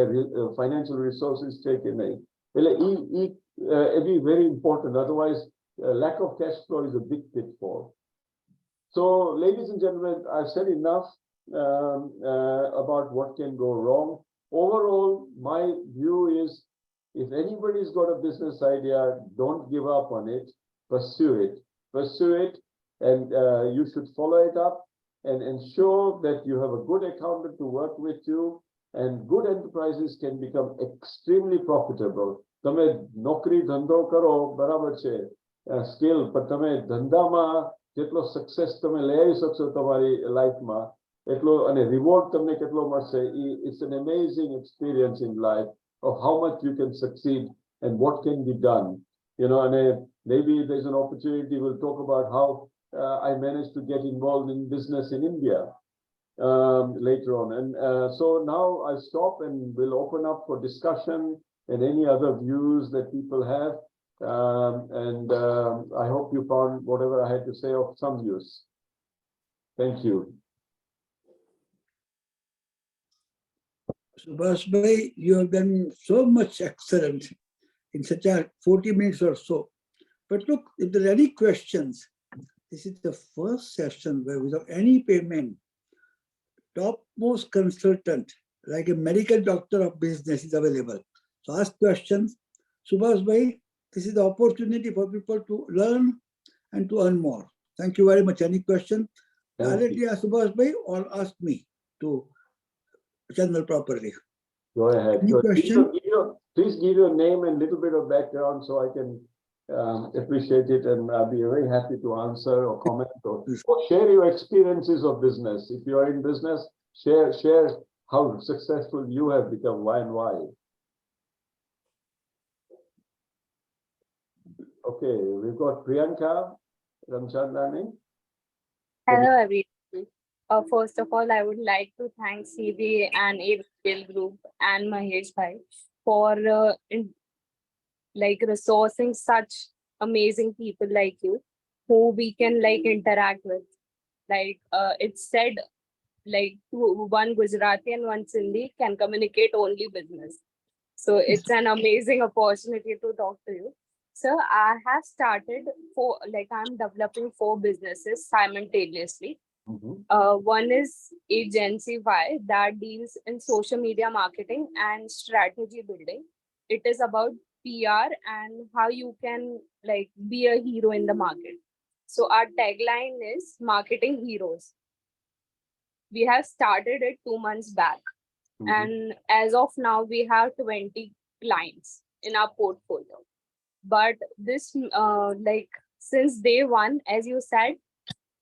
ફાઇનાન્શિયલ રિસોર્સિસ છે કે નહીં. એટલે it be very important, otherwise lack of cash flow is a big pitfall. So ladies and gentlemen, I've said enough about what can go wrong. Overall, my view is if anybody's got a business idea, don't give up on it, pursue it, and you should follow it up and ensure that you have a good accountant to work with you, and good enterprises can become extremely profitable. તમે નોકરી ધંધો કરો બરાબર છે, skill, પણ તમે ધંધામાં જેટલો સક્સેસ તમે લઈ આવી શકશો તમારી લાઈફમાં એટલો, અને રિવોર્ડ તમને કેટલો મળશે, it's an amazing experience in life of how much you can succeed and what can be done, you know. And maybe there's an opportunity, we'll talk about how I managed to get involved in business in India later on. And so now I'll stop and we'll open up for discussion and any other views that people have. And I hope you found whatever I had to say of some use. Thank you. Subhash bhai, you have done so much excellent in such a 40 minutes or so. But look, if there are any questions, this is the first session where without any payment, topmost consultant, like a medical doctor of business, is available. So ask questions. Subhash bhai, this is the opportunity for people to learn and to earn more. Thank you very much. Any question? Directly ask Subhash bhai or ask me to channel properly. Go ahead. Any question? Please give your name and little bit of background so I can appreciate it, and I'll be very happy to answer or comment or share your experiences of business. If you are in business, share how successful you have become. Why and why? Okay, we've got Priyanka Ramchandani. Hello, everyone. First of all, I would like to thank CB and ABL Group and Mahesh Bhai for resourcing such amazing people like you, who we can interact with. It's said one Gujarati and one Sindhi can communicate only business. So it's an amazing opportunity to talk to you. So I have started I'm developing 4 businesses simultaneously. One is Agency Y that deals in social media marketing and strategy building. It is about PR and how you can be a hero in the market. So our tagline is marketing heroes. We have started it 2 months back. And as of now, we have 20 clients in our portfolio. But this, since day one, as you said,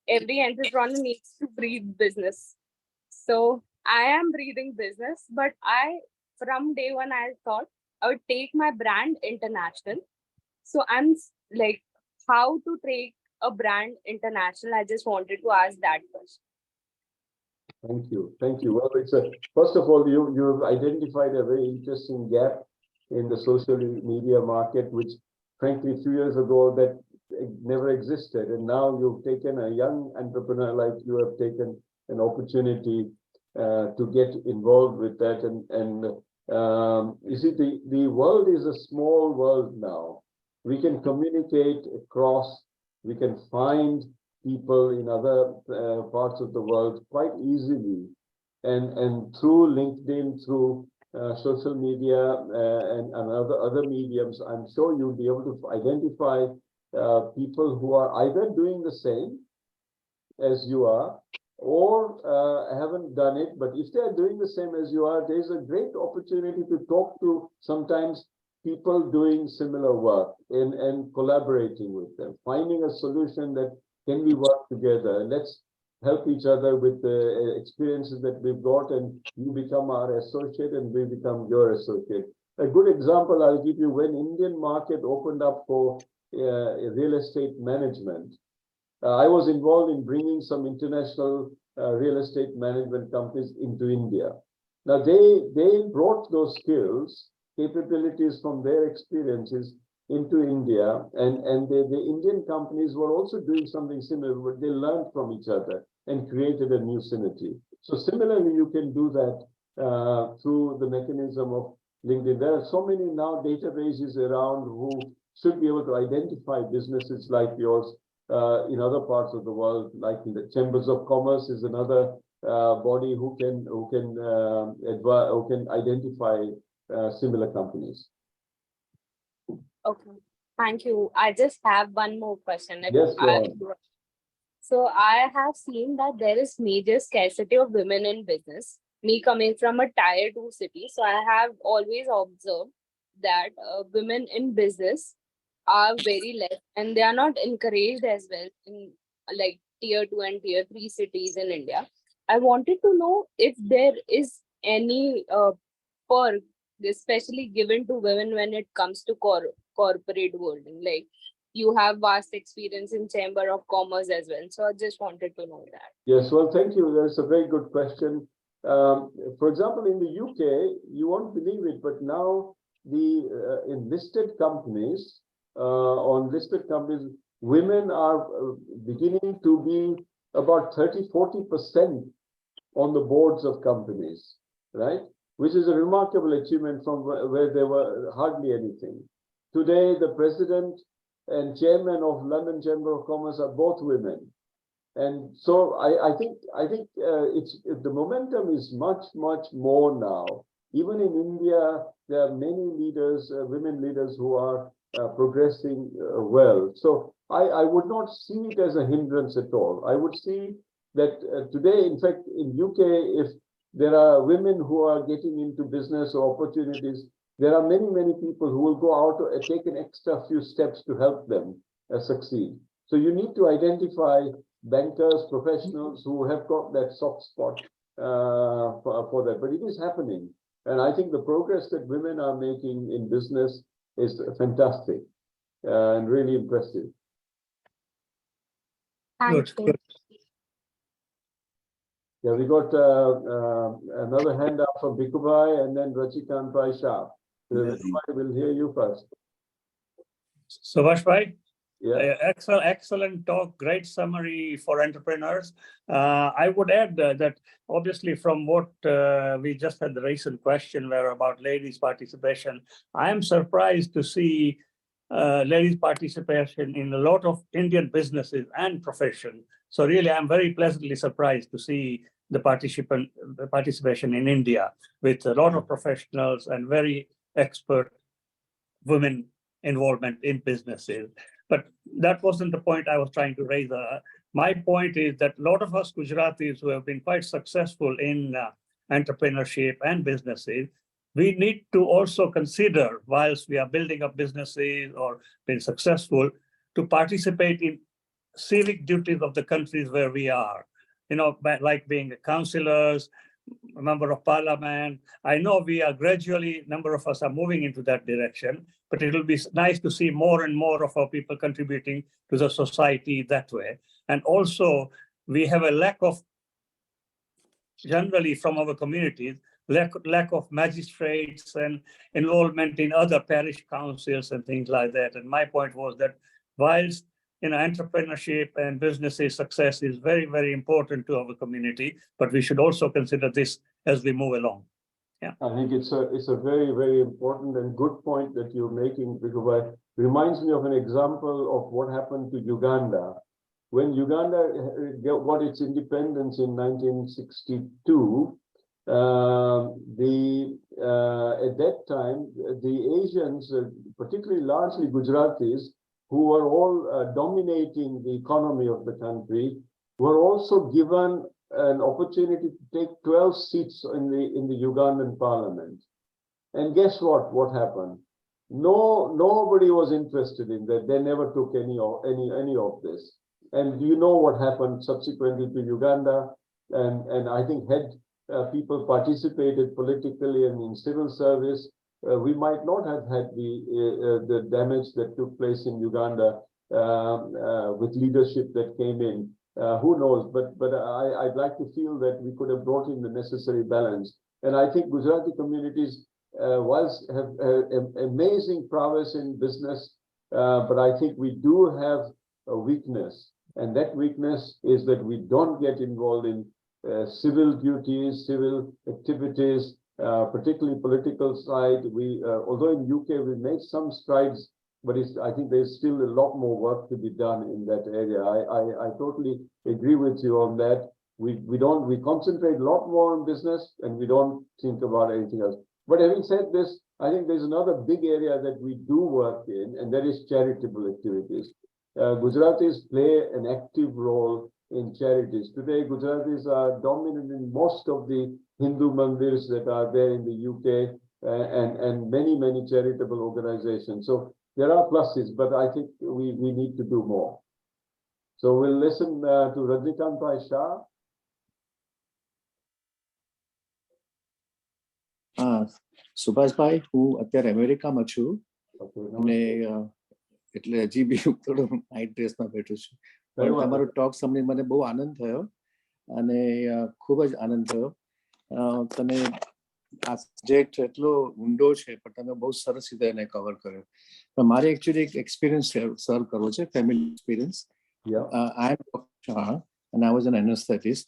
every entrepreneur needs to breathe business. So I am breathing business, but from day one, I thought I would take my brand international. So I'm how to take a brand international? I just wanted to ask that question. Thank you. Thank you. Well, first of all, you've identified a very interesting gap in the social media market, which frankly, a few years ago, that never existed. And now you've taken a young entrepreneur like you have taken an opportunity to get involved with that. And you see, the world is a small world now. We can communicate across, we can find people in other parts of the world quite easily, and through LinkedIn, through social media and other mediums, I'm sure you'll be able to identify people who are either doing the same as you are or haven't done it. But if they are doing the same as you are, there's a great opportunity to talk to sometimes people doing similar work and collaborating with them, finding a solution that can we work together. Let's help each other with the experiences that we've got, and you become our associate and we become your associate. A good example I'll give you: when Indian market opened up for real estate management, I was involved in bringing some international real estate management companies into India. Now they brought those skills, capabilities from their experiences into India, and the Indian companies were also doing something similar, but they learned from each other and created a new synergy. So similarly, you can do that through the mechanism of LinkedIn. There are so many now databases around who should be able to identify businesses like yours in other parts of the world, like in the Chambers of Commerce is another body who can identify similar companies. Okay, thank you. I just have one more question. Yes, go on. So I have seen that there is major scarcity of women in business. Me coming from a tier 2 city, so I have always observed that women in business are very less, and they are not encouraged as well in tier 2 and tier 3 cities in India. I wanted to know if there is any perk especially given to women when it comes to corporate world. You have vast experience in Chamber of Commerce as well. So I just wanted to know that. Yes, well, thank you. That's a very good question. For example, in the UK, you won't believe it, but now the listed companies, women are beginning to be about 30–40% on the boards of companies, right? Which is a remarkable achievement from where there were hardly anything. Today, the president and chairman of London Chamber of Commerce are both women. And so I think the momentum is much more now. Even in India, there are many leaders, women leaders, who are progressing well. So I would not see it as a hindrance at all. I would see that today, in fact, in UK, if there are women who are getting into business or opportunities, there are many people who will go out and take an extra few steps to help them succeed. So you need to identify bankers, professionals who have got that soft spot for that, but it is happening. And I think the progress that women are making in business is fantastic and really impressive. Thank you. Good. Yeah, we got another hand up from Bikubai and then Rachikant Pai Shah. Bikubai, we'll hear you first. Subhash bhai, Yeah. excellent talk, great summary for entrepreneurs. I would add that obviously from what we just had the recent question where about ladies' participation, I am surprised to see ladies' participation in a lot of Indian businesses and profession. So really, I'm very pleasantly surprised to see the participation in India with a lot of professionals and very expert women involvement in businesses. But that wasn't the point I was trying to raise. My point is that a lot of us Gujaratis who have been quite successful in entrepreneurship and businesses, we need to also consider, whilst we are building up businesses or being successful, to participate in civic duties of the countries where we are. Like being councillors, a member of parliament. I know we are gradually, number of us are moving into that direction, but it will be nice to see more and more of our people contributing to the society that way. And also, we have a lack of, generally from our communities, lack of magistrates and involvement in other parish councils and things like that. And my point was that whilst entrepreneurship and businesses success is very, very important to our community, but we should also consider this as we move along. Yeah, I think it's a very, very important and good point that you're making, because it reminds me of an example of what happened to Uganda. When Uganda got its independence in 1962, at that time, the Asians, particularly largely Gujaratis, who were all dominating the economy of the country, were also given an opportunity to take 12 seats in the Ugandan parliament. And guess what happened? Nobody was interested in that. They never took any of this. And you know what happened subsequently to Uganda? And I think had people participated politically and in civil service, we might not have had the damage that took place in Uganda with leadership that came in. Who knows? But I'd like to feel that we could have brought in the necessary balance. And I think Gujarati communities, whilst have amazing prowess in business, but I think we do have a weakness. And that weakness is that we don't get involved in civil duties, civil activities, particularly political side. Although in UK we made some strides, but I think there's still a lot more work to be done in that area. I totally agree with you on that. We concentrate a lot more on business and we don't think about anything else. But having said this, I think there's another big area that we do work in, and that is charitable activities. Gujaratis play an active role in charities. Today, Gujaratis are dominant in most of the Hindu mandirs that are there in the UK and many, many charitable organizations. So there are pluses, but I think we need to do more. So we'll listen to Rajnikant Pai Shah. Subhashbhai, હું અત્યારે અમેરિકામાં છું અને એટલે હજી બી થોડો night ડ્રેસમાં બેઠું છું. પણ તમારો ટોક સાંભળીને મને બહુ આનંદ થયો અને ખૂબ જ આનંદ થયો. તમે આ સબ્જેક્ટ એટલો ઊંડો છે પણ તમે બહુ સરસ રીતે એને કવર કર્યો. પણ મારે એકચ્યુઅલી એક એક્સપિરિયન્સ શેર કરવો છે, family experience. I am doctor Shah and I was an anesthetist,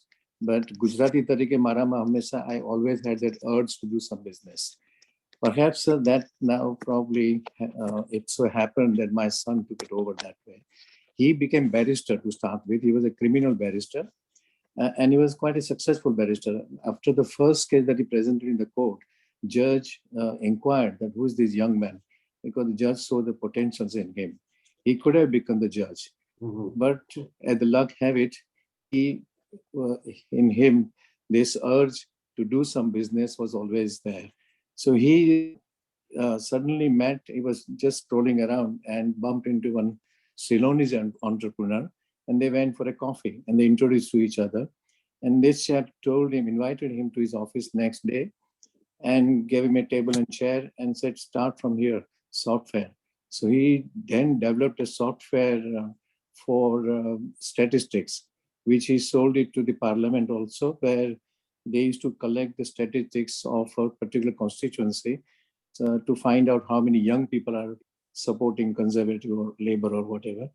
but Gujarati tarike marama hamesha I always had that urge to do some business. Perhaps that now probably it so happened that my son took it over that way. He became barrister to start with. He was a criminal barrister and he was quite a successful barrister. After the first case that he presented in the court, judge inquired that who is this young man, because the judge saw the potentials in him. He could have become the judge, but as the luck have it, in him this urge to do some business was always there. So he suddenly he was just strolling around and bumped into one Ceylonese entrepreneur, and they went for a coffee and they introduced to each other. And this chap invited him to his office next day and gave him a table and chair and said, start from here, software. So he then developed a software for statistics, which he sold it to the parliament also, where they used to collect the statistics of a particular constituency to find out how many young people are supporting conservative or labor or whatever.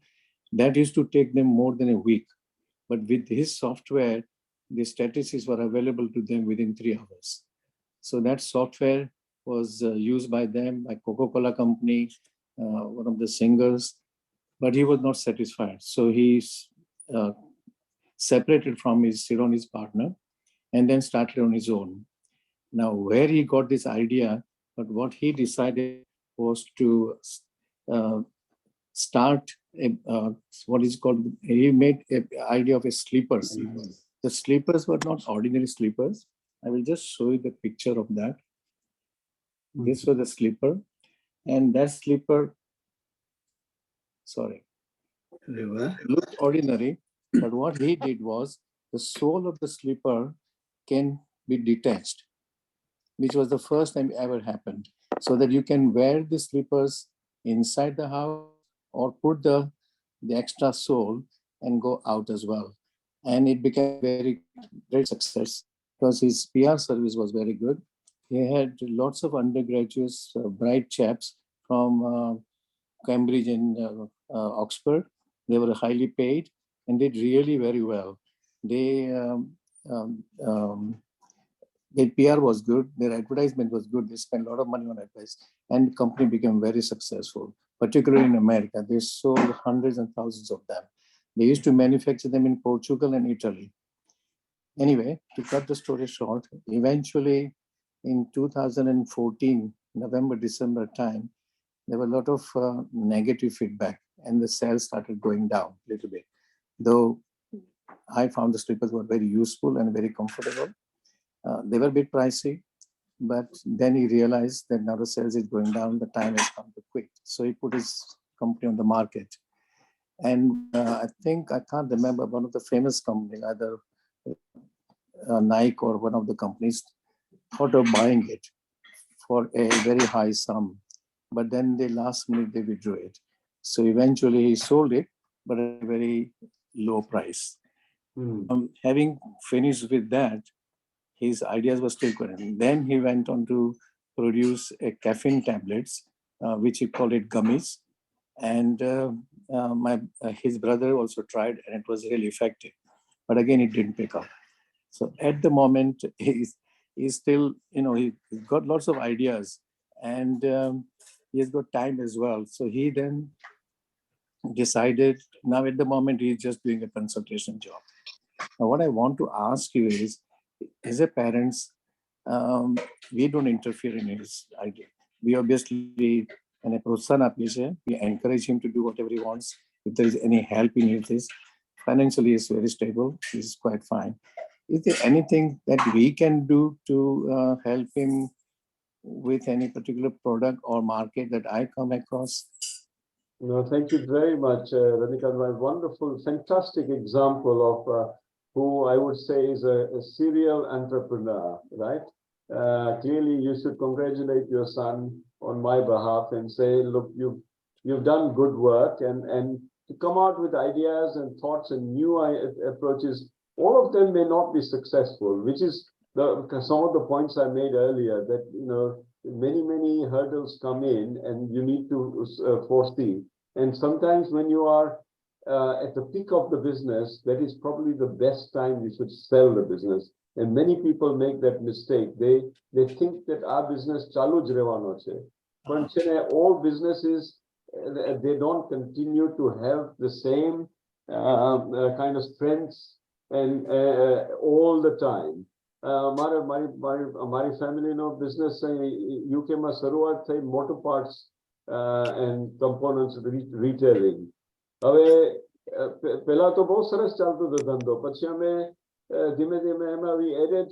That used to take them more than a week. But with his software, the statistics were available to them within 3 hours. So that software was used by them, by Coca-Cola company, one of the singers, but he was not satisfied. So he separated from his partner and then started on his own. Now, where he got this idea, but what he decided was to start what is called, he made an idea of a sleepers. The sleepers were not ordinary sleepers. I will just show you the picture of that. This was the sleeper, and that sleeper, sorry, looked ordinary, but what he did was the sole of the sleeper can be detached, which was the first time ever happened, so that you can wear the slippers inside the house or put the extra sole and go out as well. And it became very great success because his PR service was very good. He had lots of undergraduates, bright chaps from Cambridge and Oxford. They were highly paid and did really very well. Their PR was good, their advertisement was good, they spent a lot of money on advice, and the company became very successful, particularly in America. They sold hundreds and thousands of them. They used to manufacture them in Portugal and Italy. Anyway, to cut the story short, eventually in 2014, November, December time, there were a lot of negative feedback and the sales started going down a little bit. Though I found the slippers were very useful and very comfortable. They were a bit pricey, but then he realized that now the sales is going down, the time has come to quit. So he put his company on the market. And I can't remember, one of the famous companies, either Nike or one of the companies, thought of buying it for a very high sum. But then the last minute they withdrew it. So eventually he sold it, but at a very low price. Having finished with that, his ideas were still good. And then he went on to produce a caffeine tablets, which he called it gummies. And his brother also tried, and it was really effective. But again, it didn't pick up. So at the moment, he's still, he's got lots of ideas, and he's got time as well. So he then decided, now at the moment, he's just doing a consultation job. Now, what I want to ask you is, as a parents, we don't interfere in his idea. We obviously, we encourage him to do whatever he wants. If there is any help he needs, financially he's very stable, he's quite fine. Is there anything that we can do to help him with any particular product or market that I come across? No, thank you very much, Ranika. A wonderful, fantastic example of who I would say is a serial entrepreneur, right? Clearly, you should congratulate your son on my behalf and say, look, you've done good work, and to come out with ideas and thoughts and new approaches. All of them may not be successful, which is some of the points I made earlier, that many hurdles come in and you need to foresee. And sometimes when you are at the peak of the business, that is probably the best time you should sell the business. And many people make that mistake. They think that our business chalu j rehવાનો છે. But all businesses, they don't continue to have the same kind of strengths and all the time. My family business UK માં શરૂઆત થઈ motor parts and components retailing. હવે પહેલા તો બહુ સરસ ચાલતો હતો ધંધો, પછી અમે ધીમે ધીમે એમાં we added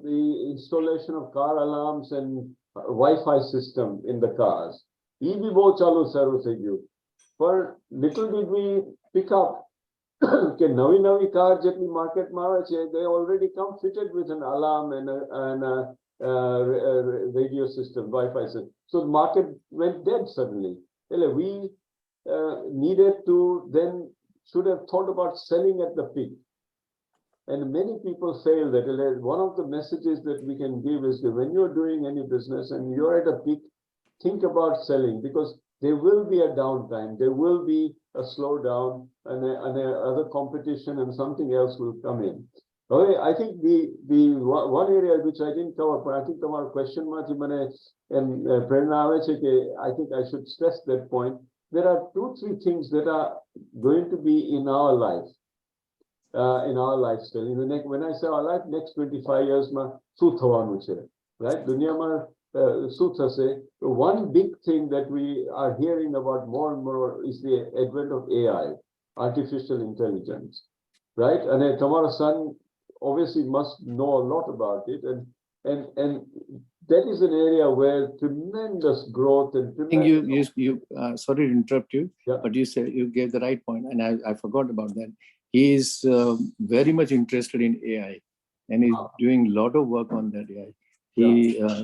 the installation of car alarms and Wi-Fi system in the cars. એ બી બહુ ચાલુ સારું થઈ ગયું. But little did we pick up કે નવી કાર જેટલી માર્કેટમાં આવે છે, they already come fitted with an alarm and a radio system, Wi-Fi system. So the market went dead suddenly. We needed to then should have thought about selling at the peak. And many people fail that. One of the messages that we can give is that when you're doing any business and you're at a peak, think about selling, because there will be a downtime, there will be a slowdown, and other competition and something else will come in. Okay, I think the one area which I didn't cover, but I think our question I think I should stress that point. There are 2-3 things that are going to be in our life, in our lifestyle. In the next, when I say our life, next 25 years, right? One big thing that we are hearing about more and more is the advent of AI, artificial intelligence, right? And tomorrow son obviously must know a lot about it, and that is an area where tremendous growth and tremendous... you sorry to interrupt you, Yeah. but you said you gave the right point, and I forgot about that. He is very much interested in AI, and he's doing a lot of work on that AI.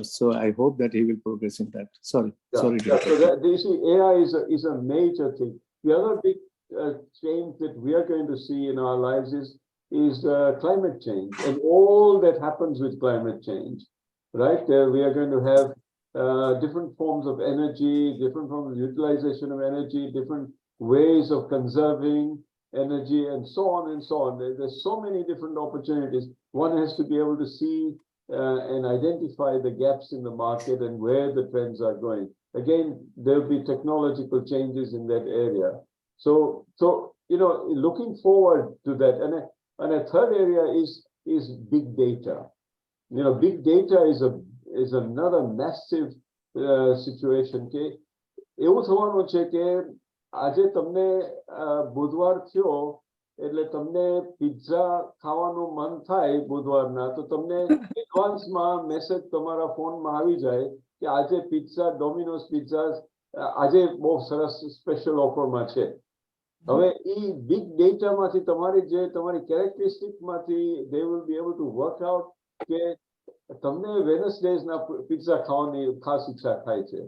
So I hope that he will progress in that. Sorry. So that, you see, AI is a major thing. The other big change that we are going to see in our lives is climate change, and all that happens with climate change, right? We are going to have different forms of energy, different forms of utilization of energy, different ways of conserving energy, and so on and so on. There's so many different opportunities. One has to be able to see and identify the gaps in the market and where the trends are going. Again, there'll be technological changes in that area. So looking forward to that. And a third area is big data. Big data is another massive situation. એવું થવાનું છે કે આજે તમને બુધવાર થયો એટલે તમને પિઝા ખાવાનું મન થાય બુધવારના, તો તમને એડવાન્સમાં મેસેજ તમારા ફોનમાં આવી જાય કે આજે પિઝા, ડોમિનોઝ પિઝા આજે બહુ સરસ સ્પેશિયલ ઓફરમાં છે. હવે એ બિગ ડેટામાંથી તમારી કેરેક્ટરિસ્ટિકમાંથી they will be able to work out કે તમને વેનસડેઝના પિઝા ખાવાની ખાસ ઈચ્છા થાય છે,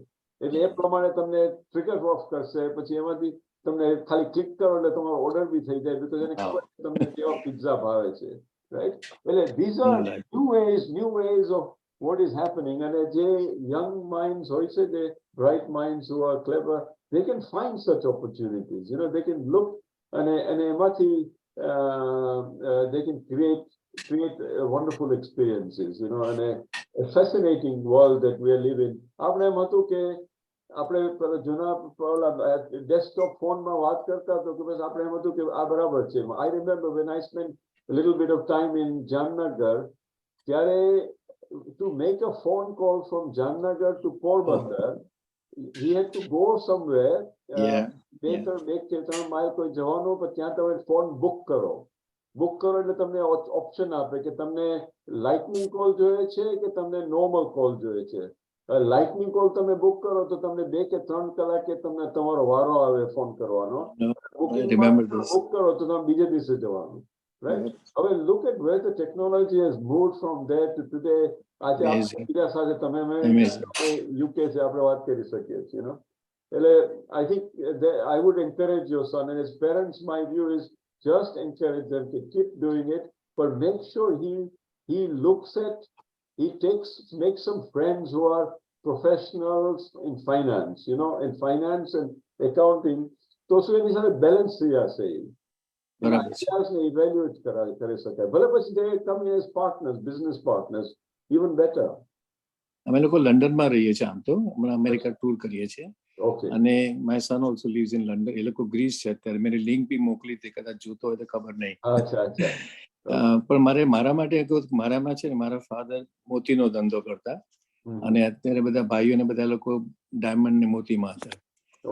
એટલે એ પ્રમાણે તમને ટ્રિગર ઓફ કરશે. પછી એમાંથી તમને ખાલી ક્લિક કરો એટલે તમારો ઓર્ડર બી થઈ જાય, બીકોઝ એને ખબર છે તમને કેવા પિઝા ભાવે છે, રાઈટ? એટલે these are new ways of what is happening. And જે young minds હોય છે, the bright minds who are clever, they can find such opportunities. They can look and એમાંથી they can create wonderful experiences, and a fascinating world that we are living. આપણે એમ હતું કે આપણે જૂના desktop ફોનમાં વાત કરતા હતો કે બસ આપણે એમ હતું કે આ બરાબર છે. I remember when I spent a little bit of time in Jamnagar, ત્યારે to make a phone call from Jamnagar to Porbandar, we had to go somewhere. બે કે 3 માઇલ કોઈ જવાનું, પણ ત્યાં તમે ફોન બુક કરો એટલે તમને ઓપ્શન આપે કે તમને લાઇટનિંગ કોલ જોઈએ છે કે તમને નોર્મલ કોલ જોઈએ છે. લાઇટનિંગ કોલ તમે બુક કરો તો તમને 2 કે 3 કલાકે તમને તમારો વારો આવે ફોન કરવાનો. બુક કરો તો તમે બીજે દિવસે જવાનું, right? હવે look at where the technology has moved from there to today. આજે આપણે બીજા સાથે તમે UK છે આપણે વાત કરી શકીએ છીએ, I think I would encourage your son, and as parents, my view is just encourage them to keep doing it, but make sure he looks at, makes some friends who are professionals in finance, in finance and accounting. તો શું એની સાથે balance થઈ જશે, evaluate કરી શકાય. ભલે પછી they come as partners, business partners, even better. અમે લોકો લંડનમાં રહીએ છીએ, આમ તો હમણાં અમેરિકા ટૂર કરીએ છીએ. અને my son also lives in London. એ લોકો ગ્રીસ છે અત્યારે. મેં લિંક બી મોકલી હતી, કદાચ જોતો હોય તો ખબર નહીં. પણ મારા માટે મારામાં છે ને, મારા ફાધર મોતીનો ધંધો કરતા, અને અત્યારે બધા ભાઈઓ ને બધા લોકો ડાયમંડ ને મોતીમાં હતા.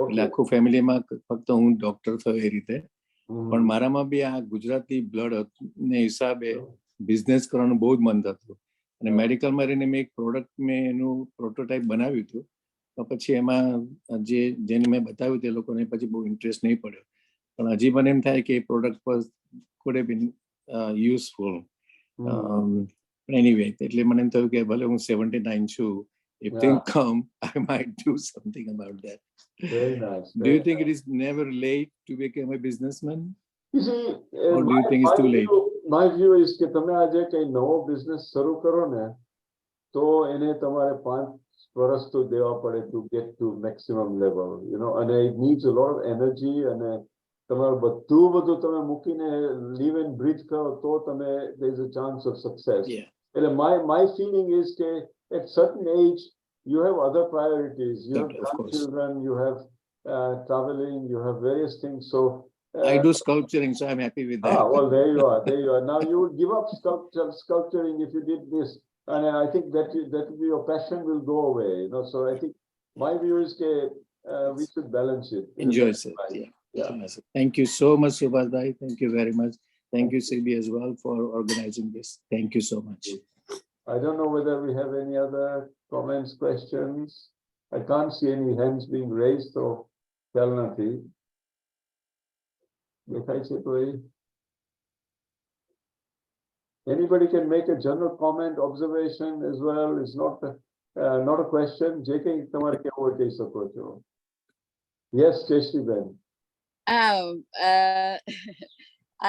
એટલે આખું ફેમિલીમાં ફક્ત હું ડોક્ટર થયો એ રીતે. પણ મારામાં બી આ ગુજરાતી બ્લડ ને હિસાબે બિઝનેસ કરવાનું બહુ જ મન થતું. અને મેડિકલમાં રહીને મેં એક પ્રોડક્ટ એનું પ્રોટોટાઇપ બનાવ્યું હતું. પછી એમાં જેને મેં બતાવ્યું તે લોકોને પછી બહુ ઇન્ટરેસ્ટ નહીં પડ્યો. પણ હજી મને એમ થાય કે product could have been useful. But anyway, એટલે મને એમ થયું કે ભલે હું 79 છું, if things come, I might do something about that. Very nice. Do you think it is never late to become a businessman? You see, Or do you think it's too late? My view is કે તમે આજે કઈ નવો business શરૂ કરો ને તો એને તમારે 5 વર્ષ તો દેવા પડે to get to maximum level, you know, and it needs a lot of energy અને તમારે બધું તમે મૂકીને live and breathe કરો તો તમે there is a chance of success. Yeah. એટલે my feeling is કે at certain age you have other priorities, you have grandchildren, you have traveling, you have various things, so I do sculpturing, so I'm happy with that. well, there you are. Now you would give up sculpturing if you did this, and I think that your passion will go away. You know, so I think my view is that we should balance it. Enjoy it. Yeah. Thank you so much, Subhash bhai. Thank you very much. Thank you, CB, as well, for organizing this. Thank you so much. I don't know whether we have any other comments, questions. I can't see any hands being raised, so tell nothing. Anybody can make a general comment, observation as well. It's not a question. JK, તમારે કેવો કહી શકો છો? Yes, Jeshri Ben.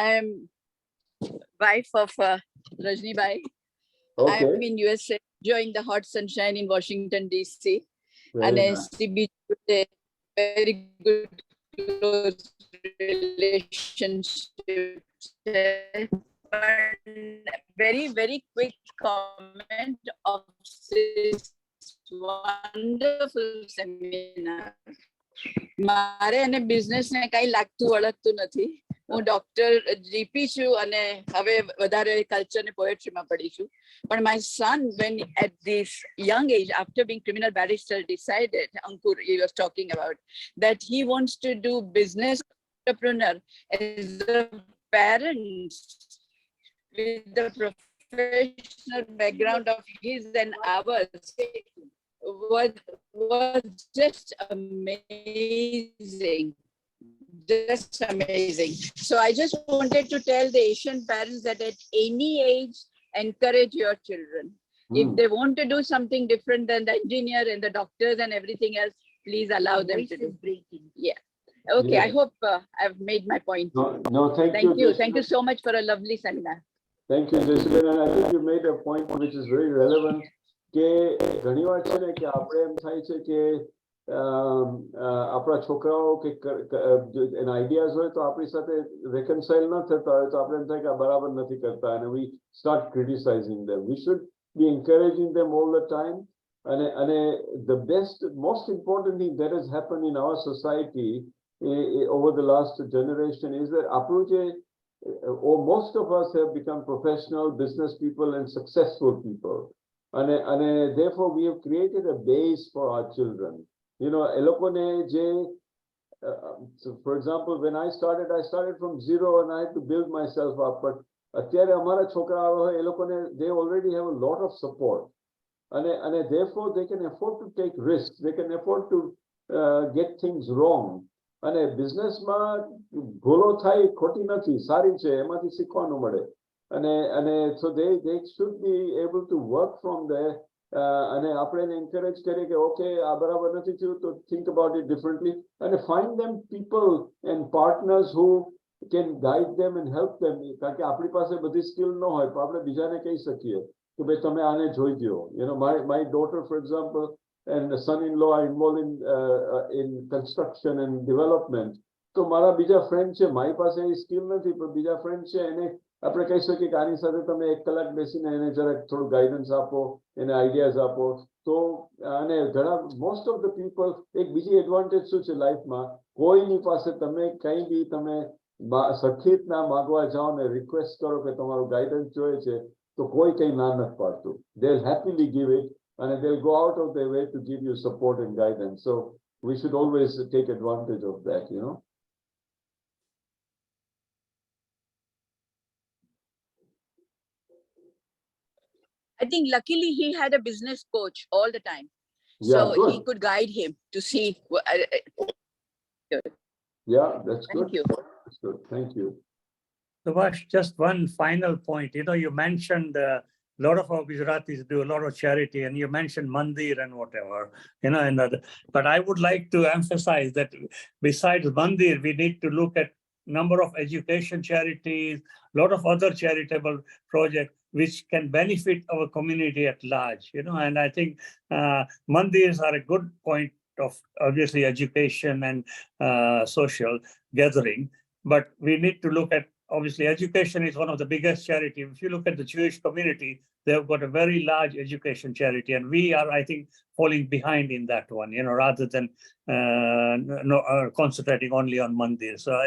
I am wife of Rajni Bai. Okay. I'm in USA enjoying the hot sunshine in Washington DC. And Very nice. STB with a very good close relationship. But very, very quick comment of this wonderful seminar. મારે અને business ને કઈ લાગતું વળગતું નથી. હું doctor GP છું અને હવે વધારે કલ્ચર ને પોએટ્રીમાં પડી છું. પણ my son, when at this young age, after being criminal barrister, decided, Ankur, he was talking about, that he wants to do business entrepreneur as a parent with the professional background of his and ours. Was just amazing. Just amazing. So I just wanted to tell the Asian parents that at any age, encourage your children. If they want to do something different than the engineer and the doctors and everything else, please allow them to do. Yeah. Okay, Yeah. I hope I've made my point. No, thank you. Thank you. Thank you so much for a lovely seminar. Thank you, Jeshri Ben. And I think you made a point which is very relevant. કે ઘણી વાર છે ને કે આપણે એમ થાય છે કે આપણા છોકરાઓ કે એના આઈડિયાઝ હોય તો આપણી સાથે રેકન્સાઇલ ન થતા હોય તો આપણે એમ થાય કે આ બરાબર નથી કરતા અને we start criticizing them. We should be encouraging them all the time. And the most important thing that has happened in our society over the last generation is that most of us have become professional business people and successful people. And therefore we have created a base for our children. You know, so for example, when I started from zero and I had to build myself up. But અત્યારે અમારા છોકરાઓ હોય એ લોકોને they already have a lot of support. And therefore they can afford to take risks. They can afford to get things wrong. And business માં ભૂલો થાય ખોટી નથી, સારી છે, એમાંથી શીખવાનું મળે. And so they should be able to work from there. And આપણે encourage કરીએ કે okay, આ બરાબર નથી થયું તો think about it differently. And find them people and partners who can guide them and help them. કારણ કે આપણી પાસે બધી સ્કિલ ન હોય તો આપણે બીજાને કહી શકીએ કે ભાઈ તમે આને જોઈ દો. You know, my daughter, for example, and the son-in-law are involved in construction and development. તો મારા બીજા ફ્રેન્ડ છે, મારી પાસે એ સ્કિલ નથી પણ બીજા ફ્રેન્ડ છે, એને આપણે કહી શકીએ કે આની સાથે તમે 1 કલાક બેસીને એને જરાક થોડું ગાઈડન્સ આપો, એને આઈડિયાઝ આપો. તો અને ઘણા મોસ્ટ ઓફ ધ પીપલ એક બીજી એડવાન્ટેજ શું છે લાઈફમાં, કોઈની પાસે તમે કંઈ બી તમે સરખી રીતના માગવા જાઓ ને રિક્વેસ્ટ કરો કે તમારું ગાઈડન્સ જોઈએ છે તો કોઈ કંઈ ના નથી પાડતું. They will happily give it and they'll go out of their way to give you support and guidance. So we should always take advantage of that, you know. I think luckily he had a business coach all the time. Yeah, So good. he could guide him to see. Yeah, that's good. Thank you. That's good. Thank you. Subhash, just one final point. You mentioned a lot of our Gujaratis do a lot of charity, and you mentioned mandir and whatever, but I would like to emphasize that besides mandir, we need to look at number of education charities, a lot of other charitable projects which can benefit our community at large, and I think mandirs are a good point of obviously education and social gathering, but we need to look at, obviously, education is one of the biggest charity. If you look at the Jewish community, they've got a very large education charity, and we are, I think, falling behind in that one, rather than concentrating only on mandir. So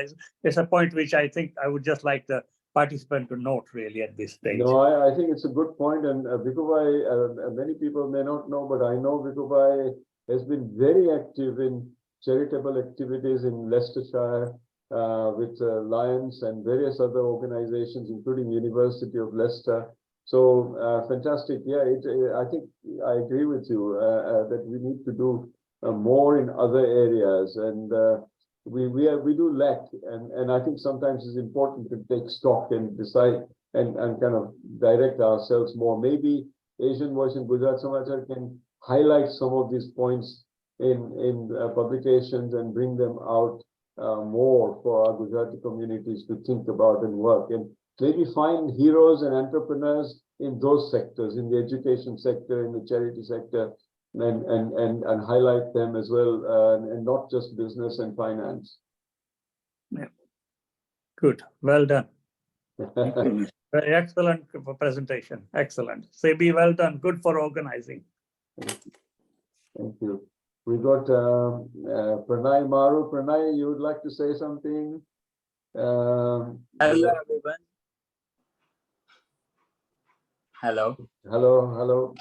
it's a point which I think I would just like the participant to note really at this stage. No, I think it's a good point, and Vikubhai, many people may not know, but I know Vikubhai has been very active in charitable activities in Leicestershire, with Lions and various other organizations, including University of Leicester. So fantastic. Yeah, I think I agree with you that we need to do more in other areas, and we do lack, and I think sometimes it's important to take stock and decide and kind of direct ourselves more. Maybe Asian Voice and Gujarat Samachar can highlight some of these points in publications and bring them out more for our Gujarati communities to think about and work, and maybe find heroes and entrepreneurs in those sectors, in the education sector, in the charity sector, and highlight them as well, and not just business and finance. Yeah. Good. Well done. Very excellent presentation. Excellent. Sebi, well done. Good for organizing. Thank you. We got Pranay Maru. Pranay, you would like to say something? Hello, everyone. Hello. Hello.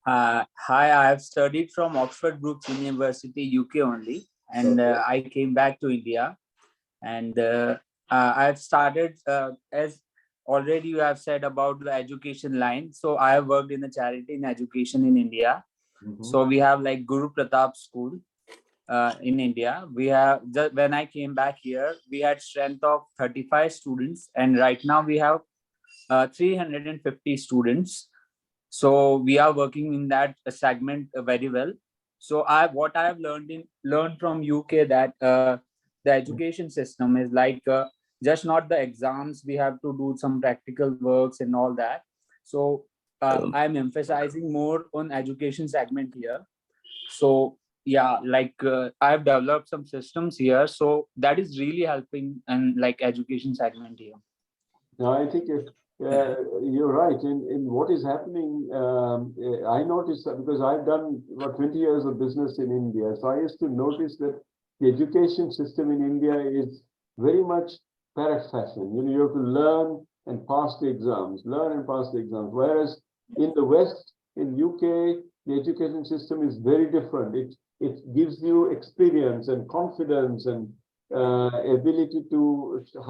Hi, I have studied from Oxford Brookes University, UK only, and Okay. I came back to India, and I've started, as already you have said about the education line. So I have worked in a charity in education in India. Mhm. So we have like Guru Pratap School in India. We have, when I came back here, we had strength of 35 students, and right now we have 350 students. So we are working in that segment very well. So what I have learned from UK that the education system is like just not the exams. We have to do some practical works and all that. So I'm emphasizing more on education segment here. So yeah, like I've developed some systems here. So that is really helping in like education segment here. No, I think you're right. In what is happening, I noticed that because I've done about 20 years of business in India. So I used to notice that the education system in India is very much parrot fashion. You have to learn and pass the exams, Whereas in the West, in UK, the education system is very different. It gives you experience and confidence and ability to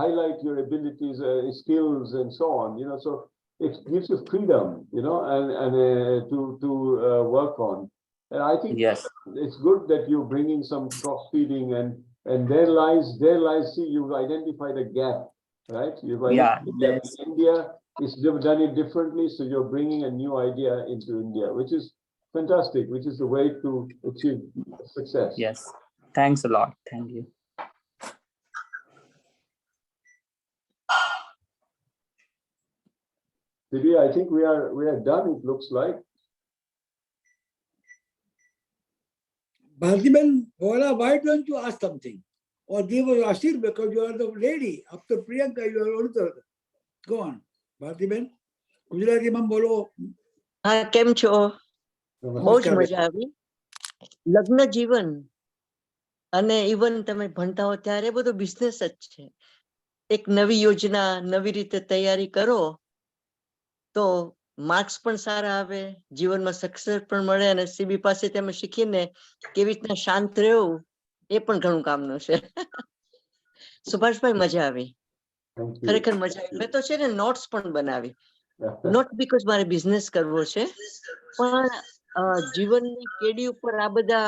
highlight your abilities, skills, and so on. So it gives you freedom, and to work on. And I think Yes, it's good that you're bringing some cross feeding, and there lies. See, you've identified a gap, right? You've identified a gap in India. You've done it differently, so you're bringing a new idea into India, which is fantastic. Which is the way to achieve success. yes. Thanks a lot. Thank you. Sibi, I think we are done. It looks like. Bhartiben, Paula, why don't you ask something? Or give us Ashir because you are the lady. After Priyanka, you are older. Go on. Bhartiben, Gujarati માં બોલો. હા કેમ છો? બહુ જ મજા આવી. લગ્ન જીવન અને ઇવન તમે ભણતા હો ત્યારે બધું બિઝનેસ જ છે. એક નવી યોજના, નવી રીતે તૈયારી કરો તો માર્ક્સ પણ સારા આવે, જીવનમાં સક્સેસ પણ મળે, અને સીબી પાસે તમે શીખીને કેવી રીતના શાંત રહેવું એ પણ ઘણું કામનું છે. સુભાષભાઈ મજા આવી, ખરેખર મજા આવી. મેં તો છે ને નોટ્સ પણ બનાવી. નોટ બીકોઝ મારે બિઝનેસ કરવો છે, પણ જીવનની કેડી ઉપર આ બધા